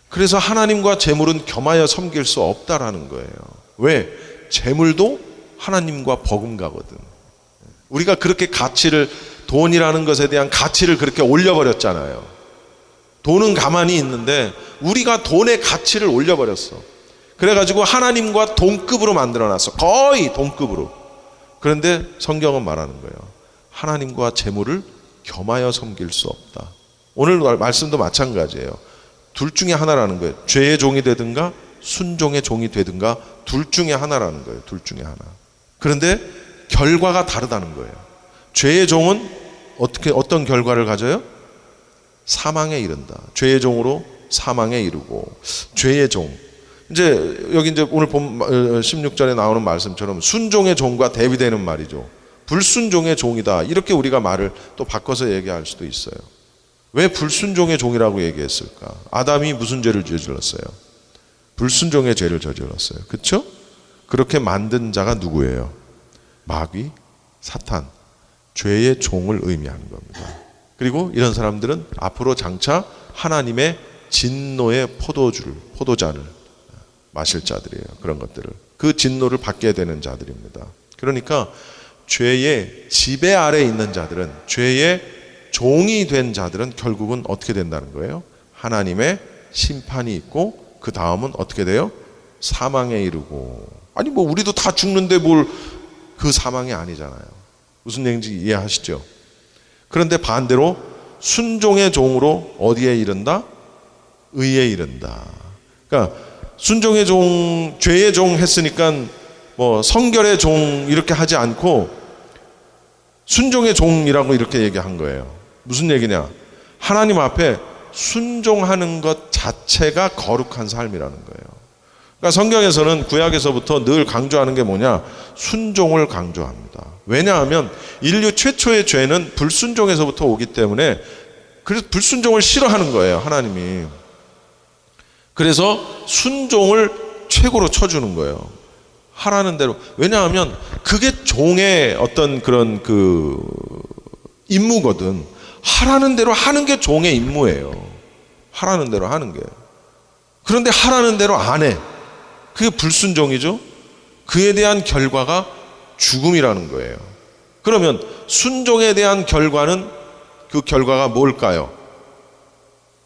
그래서 하나님과 재물은 겸하여 섬길 수 없다라는 거예요. 왜? 재물도 하나님과 버금가거든. 우리가 그렇게 돈이라는 것에 대한 가치를 그렇게 올려버렸잖아요. 돈은 가만히 있는데 우리가 돈의 가치를 올려버렸어. 그래가지고 하나님과 동급으로 만들어놨어. 거의 동급으로. 그런데 성경은 말하는 거예요. 하나님과 재물을 겸하여 섬길 수 없다. 오늘 말씀도 마찬가지예요. 둘 중에 하나라는 거예요. 죄의 종이 되든가 순종의 종이 되든가 둘 중에 하나라는 거예요. 둘 중에 하나. 그런데 결과가 다르다는 거예요. 죄의 종은 어떤 결과를 가져요? 사망에 이른다. 죄의 종으로 사망에 이르고 죄의 종. 이제 오늘 본 16절에 나오는 말씀처럼 순종의 종과 대비되는 말이죠. 불순종의 종이다. 이렇게 우리가 말을 또 바꿔서 얘기할 수도 있어요. 왜 불순종의 종이라고 얘기했을까? 아담이 무슨 죄를 저질렀어요? 불순종의 죄를 저질렀어요. 그렇죠? 그렇게 만든 자가 누구예요? 마귀, 사탄, 죄의 종을 의미하는 겁니다. 그리고 이런 사람들은 앞으로 장차 하나님의 진노의 포도잔을 마실 자들이에요. 그런 것들을. 그 진노를 받게 되는 자들입니다. 그러니까 죄의 지배 아래에 있는 자들은, 죄의 종이 된 자들은 결국은 어떻게 된다는 거예요? 하나님의 심판이 있고 그 다음은 어떻게 돼요? 사망에 이르고. 아니 뭐 우리도 다 죽는데 뭘 그 사망이 아니잖아요. 무슨 얘기인지 이해하시죠? 그런데 반대로 순종의 종으로 어디에 이른다? 의에 이른다. 그러니까 순종의 종, 죄의 종 했으니까 뭐 성결의 종 이렇게 하지 않고 순종의 종이라고 이렇게 얘기한 거예요. 무슨 얘기냐? 하나님 앞에 순종하는 것 자체가 거룩한 삶이라는 거예요. 그러니까 성경에서는 구약에서부터 늘 강조하는 게 뭐냐? 순종을 강조합니다. 왜냐하면 인류 최초의 죄는 불순종에서부터 오기 때문에, 그래서 불순종을 싫어하는 거예요, 하나님이. 그래서 순종을 최고로 쳐주는 거예요. 하라는 대로. 왜냐하면 그게 종의 어떤 그런 그 임무거든. 하라는 대로 하는 게 종의 임무예요. 하라는 대로 하는 게. 그런데 하라는 대로 안 해. 그게 불순종이죠. 그에 대한 결과가 죽음이라는 거예요. 그러면 순종에 대한 결과는, 그 결과가 뭘까요?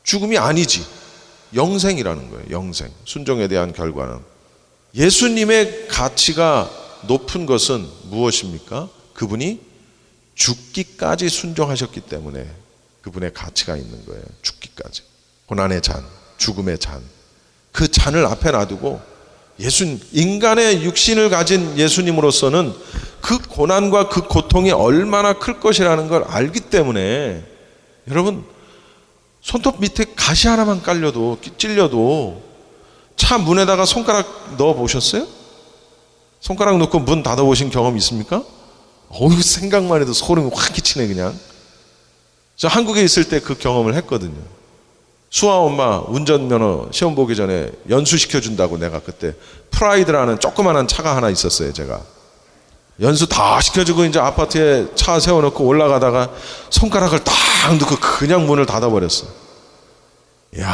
죽음이 아니지. 영생이라는 거예요. 영생. 순종에 대한 결과는. 예수님의 가치가 높은 것은 무엇입니까? 그분이 죽기까지 순종하셨기 때문에 그분의 가치가 있는 거예요. 죽기까지. 고난의 잔, 죽음의 잔. 그 잔을 앞에 놔두고 인간의 육신을 가진 예수님으로서는 그 고난과 그 고통이 얼마나 클 것이라는 걸 알기 때문에, 여러분 손톱 밑에 가시 하나만 깔려도, 찔려도 차 문에다가 손가락 넣어 보셨어요? 손가락 넣고 문 닫아 보신 경험 있습니까? 어휴, 생각만 해도 소름이 확 끼치네 그냥. 저 한국에 있을 때 그 경험을 했거든요. 수아 엄마 운전면허 시험 보기 전에 연수시켜준다고 내가 그때 프라이드라는 조그마한 차가 하나 있었어요. 제가 연수 다 시켜주고 이제 아파트에 차 세워놓고 올라가다가 손가락을 딱 넣고 그냥 문을 닫아버렸어. 이야,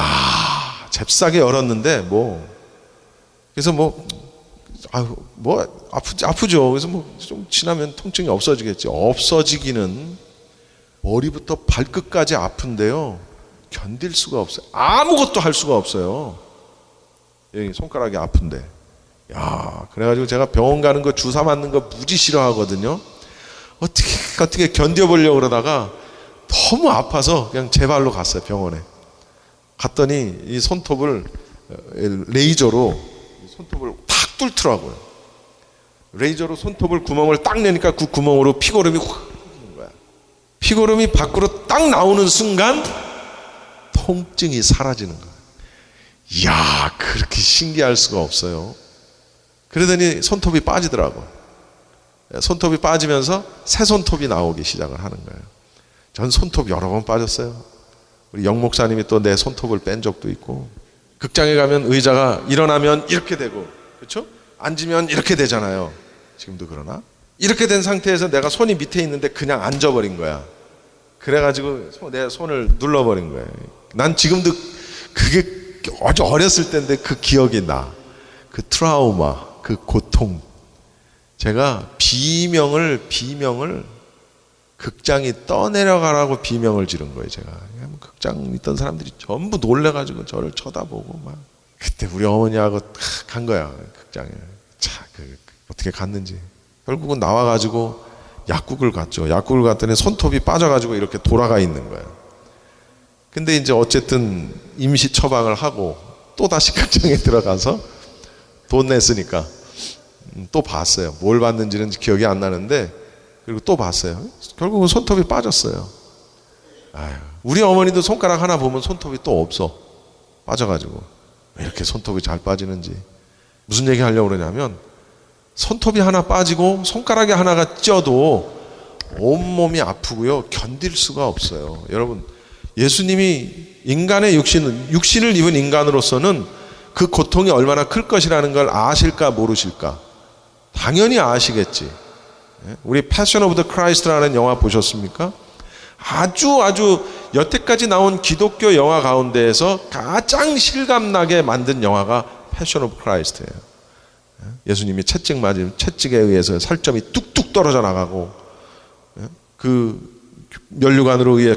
잽싸게 열었는데 그래서 아프죠. 그래서 좀 지나면 통증이 없어지겠지. 없어지기는 머리부터 발끝까지 아픈데요, 견딜 수가 없어요. 아무것도 할 수가 없어요. 여기 손가락이 아픈데. 야, 그래가지고 제가 병원 가는 거, 주사 맞는 거 무지 싫어하거든요. 어떻게 견뎌보려고 그러다가 너무 아파서 그냥 제 발로 갔어요, 병원에. 갔더니 이 손톱을 레이저로 손톱을 탁 뚫더라고요. 레이저로 손톱을 구멍을 딱 내니까 그 구멍으로 피고름이 확 나오는 거야. 피고름이 밖으로 딱 나오는 순간 통증이 사라지는 거예요. 이야, 그렇게 신기할 수가 없어요. 그러더니 손톱이 빠지더라고. 손톱이 빠지면서 새 손톱이 나오기 시작을 하는 거예요. 전 손톱 여러 번 빠졌어요. 우리 영 목사님이 또 내 손톱을 뺀 적도 있고. 극장에 가면 의자가 일어나면 이렇게 되고, 그렇죠? 앉으면 이렇게 되잖아요. 지금도 그러나? 이렇게 된 상태에서 내가 손이 밑에 있는데 그냥 앉아버린 거야. 그래가지고 내 손을 눌러버린 거예요. 난 지금도 그게 아주 어렸을 때인데 그 기억이 나. 그 트라우마, 그 고통. 제가 비명을 극장이 떠내려가라고 비명을 지른 거예요. 제가 극장 있던 사람들이 전부 놀래가지고 저를 쳐다보고 막. 그때 우리 어머니하고 간 거야, 극장에. 어떻게 갔는지. 결국은 나와가지고 약국을 갔죠. 약국을 갔더니 손톱이 빠져가지고 이렇게 돌아가 있는 거예요. 근데 이제 어쨌든 임시 처방을 하고 또 다시 극장에 들어가서 돈 냈으니까 또 봤어요. 뭘 봤는지는 기억이 안 나는데, 그리고 또 봤어요. 결국은 손톱이 빠졌어요. 아유, 우리 어머니도 손가락 하나 보면 손톱이 또 없어. 빠져가지고. 왜 이렇게 손톱이 잘 빠지는지. 무슨 얘기 하려고 그러냐면, 손톱이 하나 빠지고 손가락이 하나가 쪄도 온몸이 아프고요, 견딜 수가 없어요. 여러분, 예수님이 인간의 육신을 입은 인간으로서는 그 고통이 얼마나 클 것이라는 걸 아실까 모르실까? 당연히 아시겠지. 우리 패션 오브 더 크라이스트라는 영화 보셨습니까? 아주 여태까지 나온 기독교 영화 가운데에서 가장 실감나게 만든 영화가 패션 오브 크라이스트예요. 예수님이 채찍 맞은 채찍에 의해서 살점이 뚝뚝 떨어져 나가고 그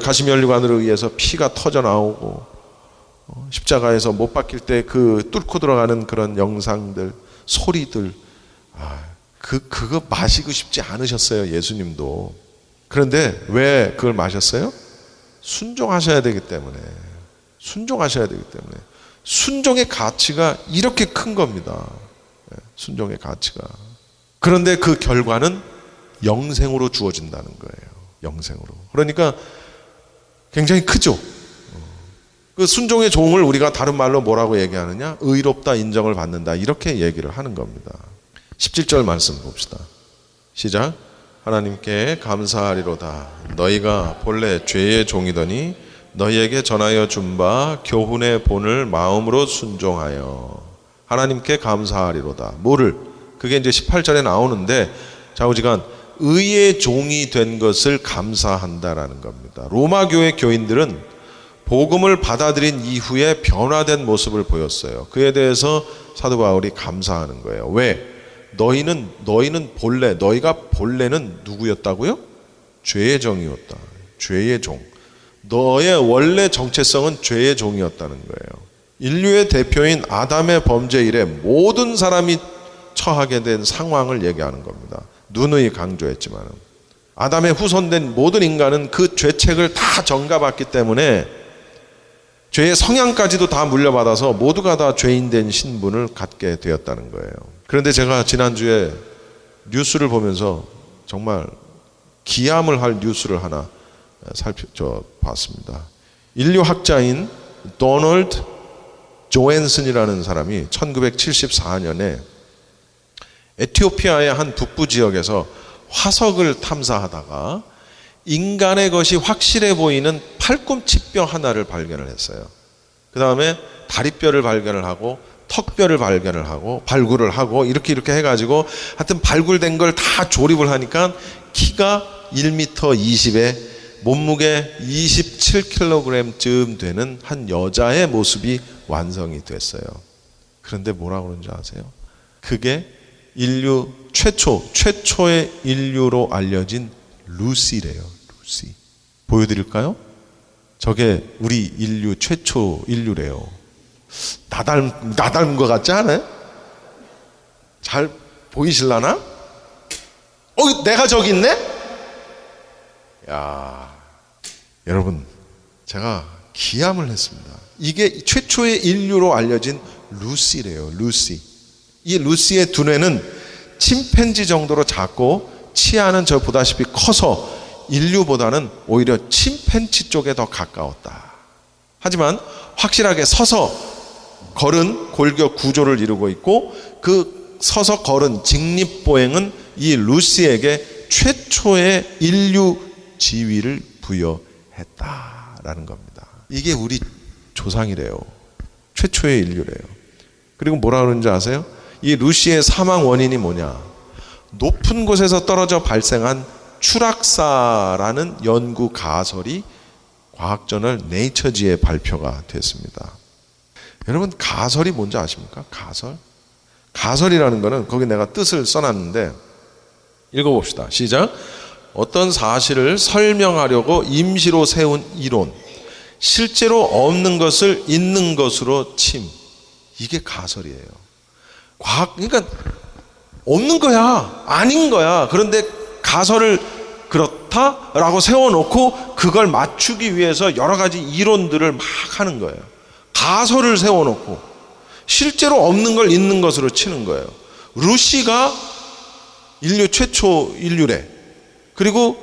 가시면류관으로 의해서 피가 터져 나오고 십자가에서 못 박힐 때 그 뚫고 들어가는 그런 영상들, 소리들, 그거 마시고 싶지 않으셨어요, 예수님도. 그런데 왜 그걸 마셨어요? 순종하셔야 되기 때문에. 순종의 가치가 이렇게 큰 겁니다. 순종의 가치가. 그런데 그 결과는 영생으로 주어진다는 거예요. 영생으로. 그러니까 굉장히 크죠. 그 순종의 종을 우리가 다른 말로 뭐라고 얘기하느냐? 의롭다, 인정을 받는다, 이렇게 얘기를 하는 겁니다. 17절 말씀 봅시다. 시작. 하나님께 감사하리로다. 너희가 본래 죄의 종이더니 너희에게 전하여 준 바 교훈의 본을 마음으로 순종하여 하나님께 감사하리로다. 뭐를? 그게 이제 18절에 나오는데 좌우지간 의의 종이 된 것을 감사한다라는 겁니다. 로마 교회 교인들은 복음을 받아들인 이후에 변화된 모습을 보였어요. 그에 대해서 사도 바울이 감사하는 거예요. 왜? 너희가 본래는 누구였다고요? 죄의 종이었다. 죄의 종. 너의 원래 정체성은 죄의 종이었다는 거예요. 인류의 대표인 아담의 범죄 이래 모든 사람이 처하게 된 상황을 얘기하는 겁니다. 누누이 강조했지만 아담의 후손된 모든 인간은 그 죄책을 다 전가받기 때문에 죄의 성향까지도 다 물려받아서 모두가 다 죄인된 신분을 갖게 되었다는 거예요. 그런데 제가 지난주에 뉴스를 보면서 정말 기함을 할 뉴스를 하나 봤습니다. 인류학자인 도널드 조앤슨이라는 사람이 1974년에 에티오피아의 한 북부 지역에서 화석을 탐사하다가 인간의 것이 확실해 보이는 팔꿈치뼈 하나를 발견을 했어요. 그 다음에 다리뼈를 발견을 하고 턱뼈를 발견을 하고 발굴을 하고 이렇게 해가지고 하여튼 발굴된 걸 다 조립을 하니까 키가 1m 20에 몸무게 27kg쯤 되는 한 여자의 모습이 완성이 됐어요. 그런데 뭐라고 그러는지 아세요? 그게 인류 최초의 인류로 알려진 루시래요. 루시. 보여드릴까요? 저게 우리 인류 최초 인류래요. 나 닮은 것 같지 않아요? 잘 보이실라나? 내가 저기 있네? 야, 여러분, 제가 기함을 했습니다. 이게 최초의 인류로 알려진 루시래요. 루시. 이 루시의 두뇌는 침팬지 정도로 작고 치아는 저 보다시피 커서 인류보다는 오히려 침팬지 쪽에 더 가까웠다. 하지만 확실하게 서서 걸은 골격 구조를 이루고 있고 그 서서 걸은 직립보행은 이 루시에게 최초의 인류 지위를 부여했다라는 겁니다. 이게 우리 조상이래요. 최초의 인류래요. 그리고 뭐라 그러는지 아세요? 이 루시의 사망 원인이 뭐냐? 높은 곳에서 떨어져 발생한 추락사라는 연구 가설이 과학저널 네이처지에 발표가 됐습니다. 여러분, 가설이 뭔지 아십니까? 가설이라는 거는 거기 내가 뜻을 써놨는데 읽어봅시다. 시작. 어떤 사실을 설명하려고 임시로 세운 이론, 실제로 없는 것을 있는 것으로 침. 이게 가설이에요. 그러니까 없는 거야, 아닌 거야. 그런데 가설을 그렇다라고 세워놓고 그걸 맞추기 위해서 여러 가지 이론들을 막 하는 거예요. 가설을 세워놓고 실제로 없는 걸 있는 것으로 치는 거예요. 루시가 인류 최초 인류래. 그리고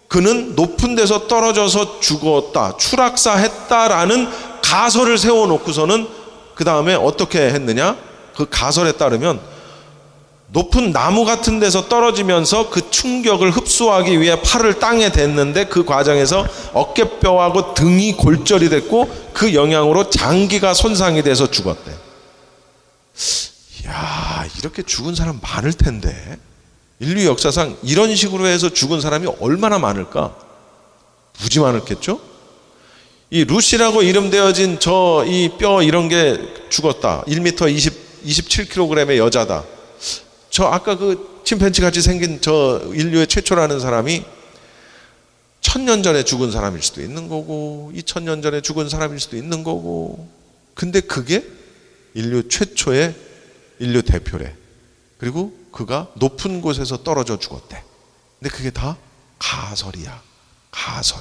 그는 높은 데서 떨어져서 죽었다, 추락사했다라는 가설을 세워놓고서는 그 다음에 어떻게 했느냐? 그 가설에 따르면 높은 나무 같은 데서 떨어지면서 그 충격을 흡수하기 위해 팔을 땅에 댔는데 그 과정에서 어깨뼈하고 등이 골절이 됐고 그 영향으로 장기가 손상이 돼서 죽었대. 이야, 이렇게 죽은 사람 많을 텐데 인류 역사상 이런 식으로 해서 죽은 사람이 얼마나 많을까? 무지 많았겠죠? 이 루시라고 이름되어진 저 이 뼈 이런 게 죽었다. 1m 27kg의 여자다. 저 아까 그 침팬지 같이 생긴 저 인류의 최초라는 사람이 1000년 전에 죽은 사람일 수도 있는 거고 2000년 전에 죽은 사람일 수도 있는 거고, 근데 그게 인류 최초의 인류 대표래. 그리고 그가 높은 곳에서 떨어져 죽었대. 근데 그게 다 가설이야. 가설.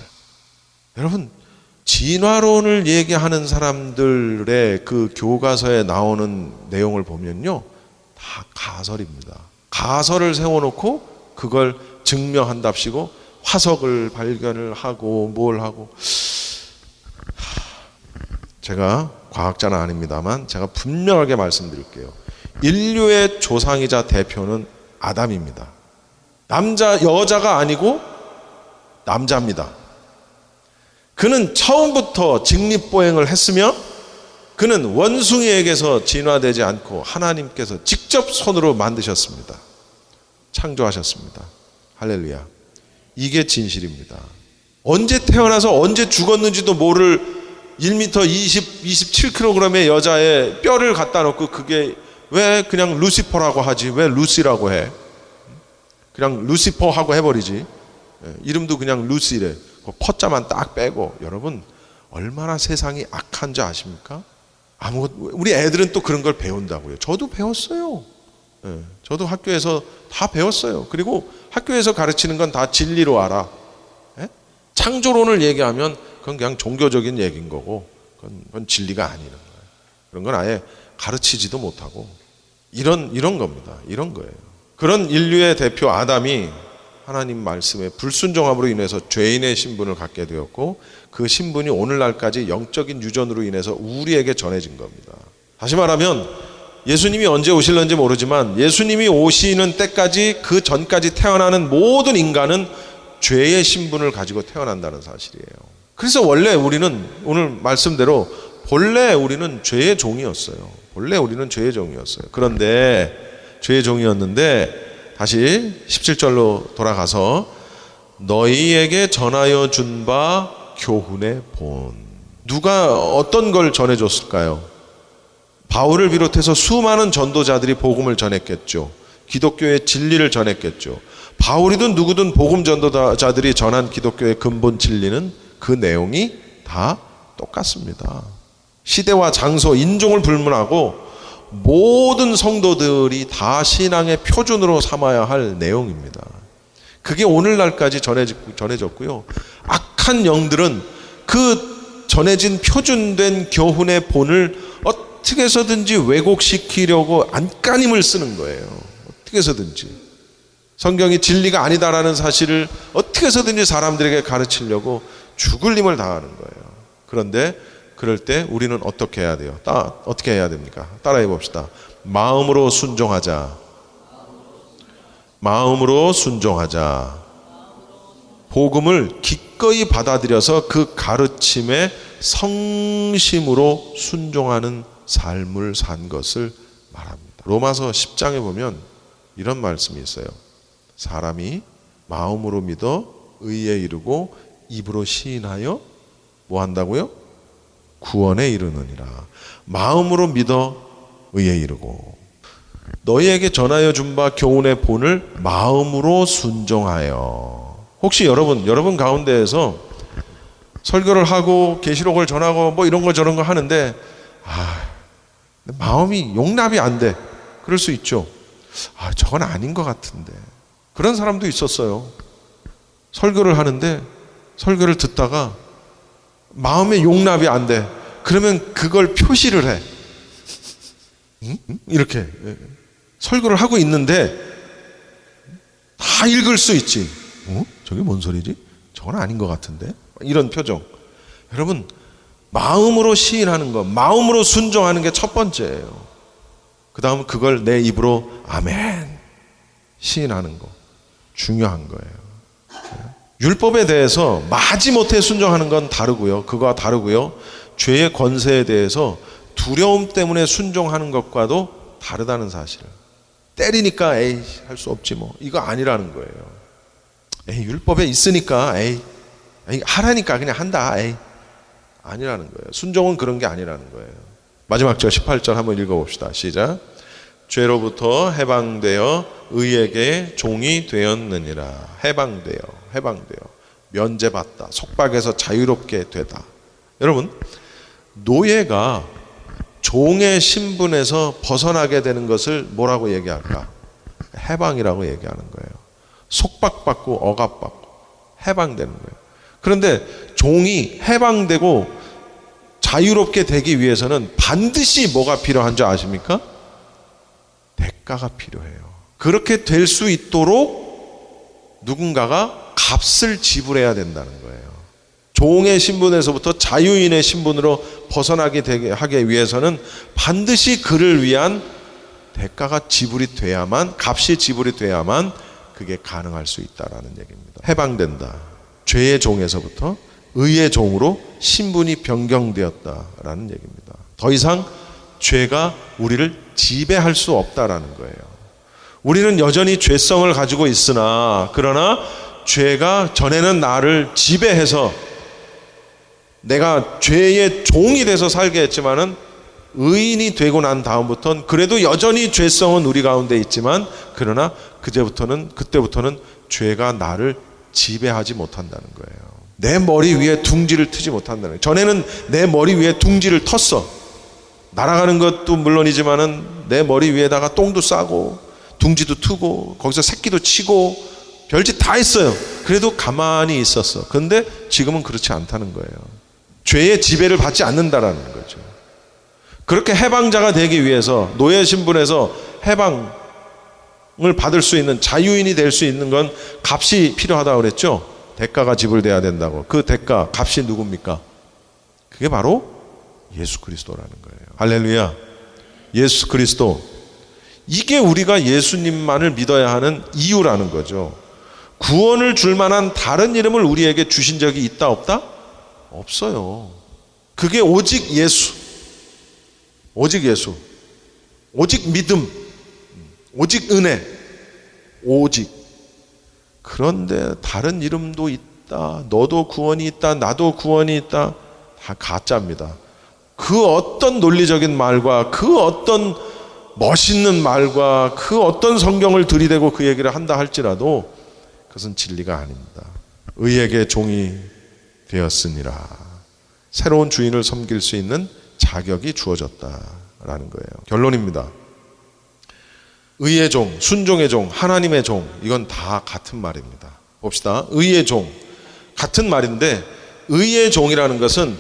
여러분, 진화론을 얘기하는 사람들의 그 교과서에 나오는 내용을 보면요, 다 가설입니다. 가설을 세워놓고 그걸 증명한답시고 화석을 발견을 하고 뭘 하고. 제가 과학자는 아닙니다만 제가 분명하게 말씀드릴게요. 인류의 조상이자 대표는 아담입니다. 여자가 아니고 남자입니다. 그는 처음부터 직립보행을 했으며 그는 원숭이에게서 진화되지 않고 하나님께서 직접 손으로 만드셨습니다. 창조하셨습니다. 할렐루야. 이게 진실입니다. 언제 태어나서 언제 죽었는지도 모를 1m 27kg의 여자의 뼈를 갖다 놓고 그게 왜 그냥 루시퍼라고 하지? 왜 루시라고 해? 그냥 루시퍼 하고 해버리지. 이름도 그냥 루시래. 퍼자만 딱 빼고. 여러분, 얼마나 세상이 악한 줄 아십니까? 우리 애들은 또 그런 걸 배운다고요. 저도 배웠어요. 저도 학교에서 다 배웠어요. 그리고 학교에서 가르치는 건 다 진리로 알아. 창조론을 얘기하면 그건 그냥 종교적인 얘기인 거고, 그건 진리가 아니는 거예요. 그런 건 아예 가르치지도 못하고 이런 겁니다. 이런 거예요. 그런 인류의 대표 아담이 하나님 말씀에 불순종함으로 인해서 죄인의 신분을 갖게 되었고, 그 신분이 오늘날까지 영적인 유전으로 인해서 우리에게 전해진 겁니다. 다시 말하면 예수님이 언제 오실는지 모르지만 예수님이 오시는 때까지, 그 전까지 태어나는 모든 인간은 죄의 신분을 가지고 태어난다는 사실이에요. 그래서 원래 우리는, 오늘 말씀대로 본래 우리는 죄의 종이었어요. 본래 우리는 죄의 종이었어요. 그런데 죄의 종이었는데 다시 17절로 돌아가서 너희에게 전하여 준 바 교훈의 본. 누가 어떤 걸 전해줬을까요? 바울을 비롯해서 수많은 전도자들이 복음을 전했겠죠. 기독교의 진리를 전했겠죠. 바울이든 누구든 복음 전도자들이 전한 기독교의 근본 진리는 그 내용이 다 똑같습니다. 시대와 장소, 인종을 불문하고 모든 성도들이 다 신앙의 표준으로 삼아야 할 내용입니다. 그게 오늘날까지 전해졌고요. 악한 영들은 그 전해진 표준된 교훈의 본을 어떻게 해서든지 왜곡시키려고 안간힘을 쓰는 거예요. 어떻게 해서든지. 성경이 진리가 아니다라는 사실을 어떻게 해서든지 사람들에게 가르치려고 죽을 힘을 다하는 거예요. 그런데 그럴 때 우리는 어떻게 해야 돼요? 어떻게 해야 됩니까? 따라해 봅시다. 마음으로 순종하자. 마음으로 순종하자. 복음을 기꺼이 받아들여서 그 가르침에 성심으로 순종하는 삶을 산 것을 말합니다. 로마서 10장에 보면 이런 말씀이 있어요. 사람이 마음으로 믿어 의에 이르고 입으로 시인하여 뭐 한다고요? 구원에 이르느니라. 마음으로 믿어 의에 이르고. 너희에게 전하여 준 바 교훈의 본을 마음으로 순종하여. 혹시 여러분 가운데에서 설교를 하고 계시록을 전하고 뭐 이런 거 저런 거 하는데 마음이 용납이 안 돼. 그럴 수 있죠. 저건 아닌 것 같은데. 그런 사람도 있었어요. 설교를 하는데 설교를 듣다가 마음의 용납이 안 돼. 그러면 그걸 표시를 해. 이렇게 설교를 하고 있는데 다 읽을 수 있지. 저게 뭔 소리지? 저건 아닌 것 같은데. 이런 표정. 여러분, 마음으로 시인하는 거, 마음으로 순종하는 게 첫 번째예요. 그 다음 그걸 내 입으로 아멘 시인하는 거 중요한 거예요. 율법에 대해서 마지못해 순종하는 건 다르고요. 그거와 다르고요. 죄의 권세에 대해서 두려움 때문에 순종하는 것과도 다르다는 사실을. 때리니까 할 수 없지 뭐. 이거 아니라는 거예요. 율법에 있으니까 에이, 하라니까 그냥 한다. 에이. 아니라는 거예요. 순종은 그런 게 아니라는 거예요. 마지막 절 18절 한번 읽어봅시다. 시작. 죄로부터 해방되어 의에게 종이 되었느니라. 해방되어 면제받다, 속박에서 자유롭게 되다. 여러분, 노예가 종의 신분에서 벗어나게 되는 것을 뭐라고 얘기할까? 해방이라고 얘기하는 거예요. 속박받고 억압받고 해방되는 거예요. 그런데 종이 해방되고 자유롭게 되기 위해서는 반드시 뭐가 필요한 줄 아십니까? 대가가 필요해요. 그렇게 될 수 있도록 누군가가 값을 지불해야 된다는 거예요. 종의 신분에서부터 자유인의 신분으로 벗어나게 되게 하기 위해서는 반드시 그를 위한 대가가 지불이 돼야만, 값이 지불이 돼야만 그게 가능할 수 있다라는 얘기입니다. 해방된다. 죄의 종에서부터 의의 종으로 신분이 변경되었다라는 얘기입니다. 더 이상 죄가 우리를 지배할 수 없다라는 거예요. 우리는 여전히 죄성을 가지고 있으나, 그러나 죄가 전에는 나를 지배해서 내가 죄의 종이 돼서 살게 했지만은 의인이 되고 난 다음부터는 그래도 여전히 죄성은 우리 가운데 있지만, 그러나 그때부터는 죄가 나를 지배하지 못한다는 거예요. 내 머리 위에 둥지를 트지 못한다는 거예요. 전에는 내 머리 위에 둥지를 텄어. 날아가는 것도 물론이지만은 내 머리 위에다가 똥도 싸고 둥지도 트고 거기서 새끼도 치고 별짓 다 했어요. 그래도 가만히 있었어. 그런데 지금은 그렇지 않다는 거예요. 죄의 지배를 받지 않는다라는 거죠. 그렇게 해방자가 되기 위해서 노예 신분에서 해방을 받을 수 있는, 자유인이 될 수 있는 건 값이 필요하다고 그랬죠. 대가가 지불돼야 된다고. 그 대가, 값이 누굽니까? 그게 바로 예수 그리스도라는 거예요. 할렐루야. 예수 그리스도. 이게 우리가 예수님만을 믿어야 하는 이유라는 거죠. 구원을 줄 만한 다른 이름을 우리에게 주신 적이 있다 없다? 없어요. 그게 오직 예수. 오직 예수. 오직 믿음. 오직 은혜. 오직. 그런데 다른 이름도 있다. 너도 구원이 있다. 나도 구원이 있다. 다 가짜입니다. 그 어떤 논리적인 말과 그 어떤 멋있는 말과 그 어떤 성경을 들이대고 그 얘기를 한다 할지라도 그것은 진리가 아닙니다. 의에게 종이 되었으니라. 새로운 주인을 섬길 수 있는 자격이 주어졌다라는 거예요. 결론입니다. 의의 종, 순종의 종, 하나님의 종, 이건 다 같은 말입니다. 봅시다. 의의 종, 같은 말인데 의의 종이라는 것은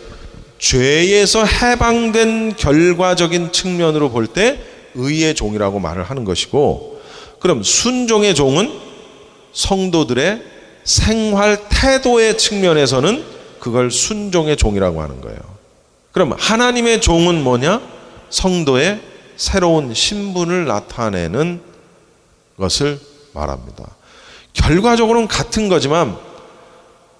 죄에서 해방된 결과적인 측면으로 볼 때 의의 종이라고 말을 하는 것이고, 그럼 순종의 종은 성도들의 생활 태도의 측면에서는 그걸 순종의 종이라고 하는 거예요. 그럼 하나님의 종은 뭐냐? 성도의 새로운 신분을 나타내는 것을 말합니다. 결과적으로는 같은 거지만,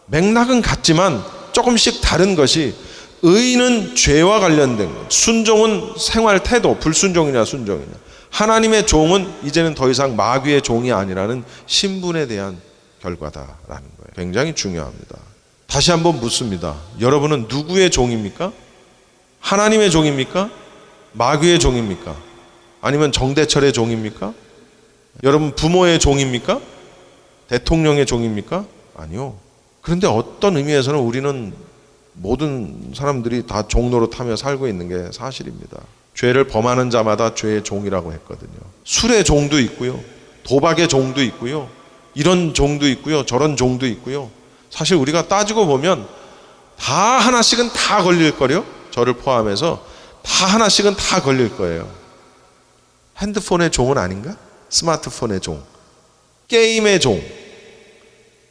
맥락은 같지만 조금씩 다른 것이, 의는 죄와 관련된 것, 순종은 생활 태도, 불순종이냐 순종이냐. 하나님의 종은 이제는 더 이상 마귀의 종이 아니라는 신분에 대한 결과다라는 거예요. 굉장히 중요합니다. 다시 한번 묻습니다. 여러분은 누구의 종입니까? 하나님의 종입니까? 마귀의 종입니까? 아니면 정대철의 종입니까? 여러분 부모의 종입니까? 대통령의 종입니까? 아니요. 그런데 어떤 의미에서는 우리는 모든 사람들이 다 종노릇하며 살고 있는 게 사실입니다. 죄를 범하는 자마다 죄의 종이라고 했거든요. 술의 종도 있고요. 도박의 종도 있고요. 이런 종도 있고요. 저런 종도 있고요. 사실 우리가 따지고 보면 다 하나씩은 다 걸릴 거요. 저를 포함해서 다 하나씩은 다 걸릴 거예요. 핸드폰의 종은 아닌가? 스마트폰의 종. 게임의 종.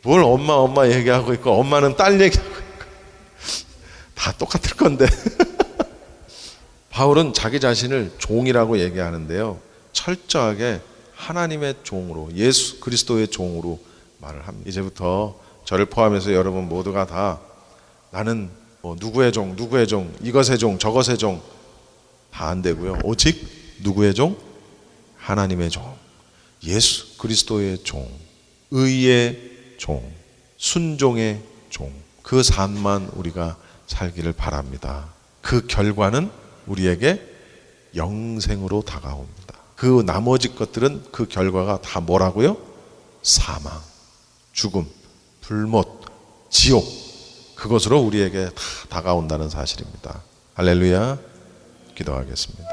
뭘 엄마 얘기하고 있고 엄마는 딸 얘기하고 있고 다 똑같을 건데. 바울은 자기 자신을 종이라고 얘기하는데요, 철저하게 하나님의 종으로, 예수 그리스도의 종으로 말을 합니다. 이제부터 저를 포함해서 여러분 모두가 다 나는 뭐 누구의 종, 이것의 종, 저것의 종 다 안 되고요. 오직 누구의 종? 하나님의 종, 예수 그리스도의 종, 의의 종, 순종의 종, 그 삶만 우리가 살기를 바랍니다. 그 결과는 우리에게 영생으로 다가옵니다. 그 나머지 것들은 그 결과가 다 뭐라고요? 사망, 죽음, 불못, 지옥, 그것으로 우리에게 다 다가온다는 사실입니다. 할렐루야. 기도하겠습니다.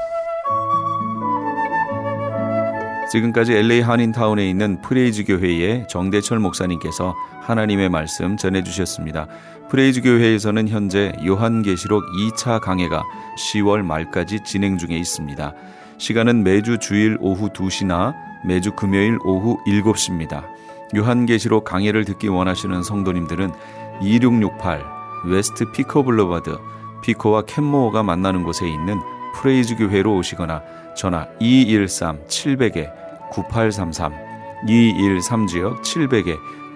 지금까지 LA 한인타운에 있는 프레이즈 교회의 정대철 목사님께서 하나님의 말씀 전해주셨습니다. 프레이즈 교회에서는 현재 요한계시록 2차 강해가 10월 말까지 진행 중에 있습니다. 시간은 매주 주일 오후 2시나 매주 금요일 오후 7시입니다. 요한계시록 강해를 듣기 원하시는 성도님들은 2668 웨스트 피코 블루바드 피코와 캔모어가 만나는 곳에 있는 프레이즈 교회로 오시거나 전화 213-700-9833 213지역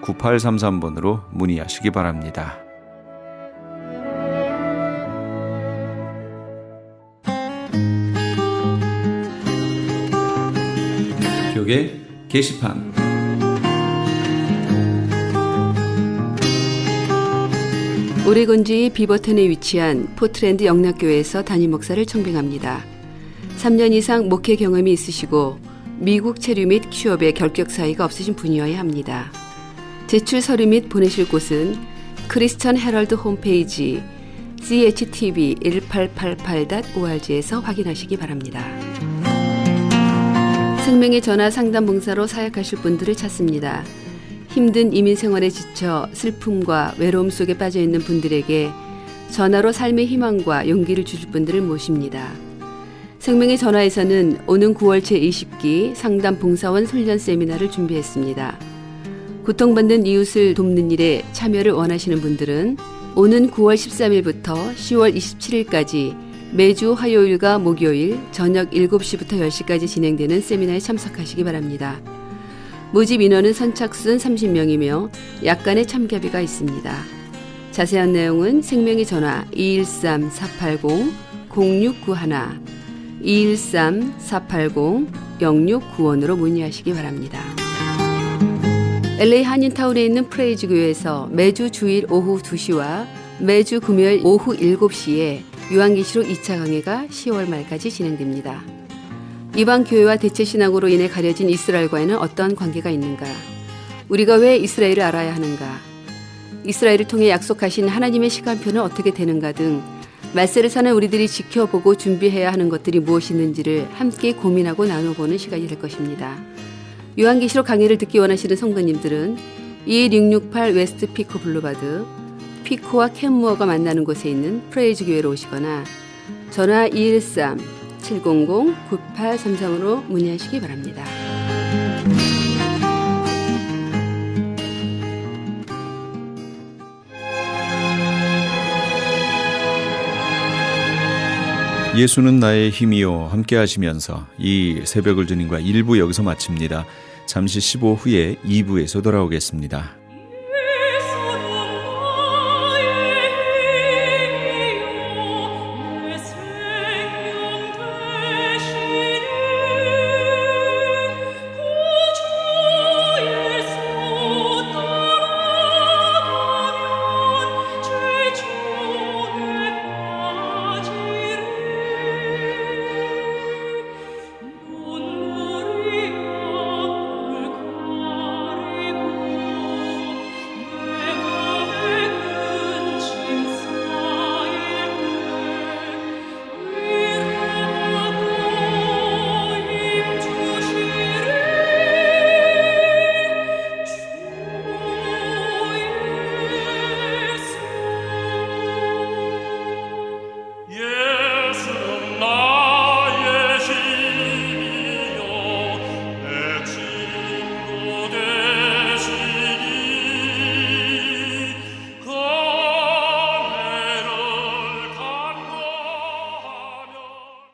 700-9833번으로 문의하시기 바랍니다. 교계 게시판 오레곤주의 비버튼에 위치한 포트랜드 영락교회에서 담임 목사를 청빙합니다. 3년 이상 목회 경험이 있으시고 미국 체류 및 취업에 결격 사이가 없으신 분이어야 합니다. 제출 서류 및 보내실 곳은 크리스천 헤럴드 홈페이지 CHTV1888.org에서 확인하시기 바랍니다. 생명의 전화 상담 봉사로 사역하실 분들을 찾습니다. 힘든 이민 생활에 지쳐 슬픔과 외로움 속에 빠져 있는 분들에게 전화로 삶의 희망과 용기를 주실 분들을 모십니다. 생명의 전화에서는 오는 9월 제20기 상담 봉사원 훈련 세미나를 준비했습니다. 고통받는 이웃을 돕는 일에 참여를 원하시는 분들은 오는 9월 13일부터 10월 27일까지 매주 화요일과 목요일 저녁 7시부터 10시까지 진행되는 세미나에 참석하시기 바랍니다. 모집 인원은 선착순 30명이며 약간의 참가비가 있습니다. 자세한 내용은 생명의 전화 213-480-0691 213-480-0691으로 문의하시기 바랍니다. LA 한인타운에 있는 프레이즈 교회에서 매주 주일 오후 2시와 매주 금요일 오후 7시에 요한계시록 2차 강해가 10월 말까지 진행됩니다. 이방 교회와 대체 신앙으로 인해 가려진 이스라엘과는 어떤 관계가 있는가? 우리가 왜 이스라엘을 알아야 하는가? 이스라엘을 통해 약속하신 하나님의 시간표는 어떻게 되는가 등 말세를 사는 우리들이 지켜보고 준비해야 하는 것들이 무엇이 있는지를 함께 고민하고 나눠보는 시간이 될 것입니다. 요한계시록 강의를 듣기 원하시는 성도님들은 21668 웨스트 피코 블루바드 피코와 캔무어가 만나는 곳에 있는 프레이즈 교회로 오시거나 전화 213-700-9833으로 문의하시기 바랍니다. 예수는 나의 힘이요 함께 하시면서 이 새벽을 주님과 1부 여기서 마칩니다. 잠시 15 후에 2부에서 돌아오겠습니다.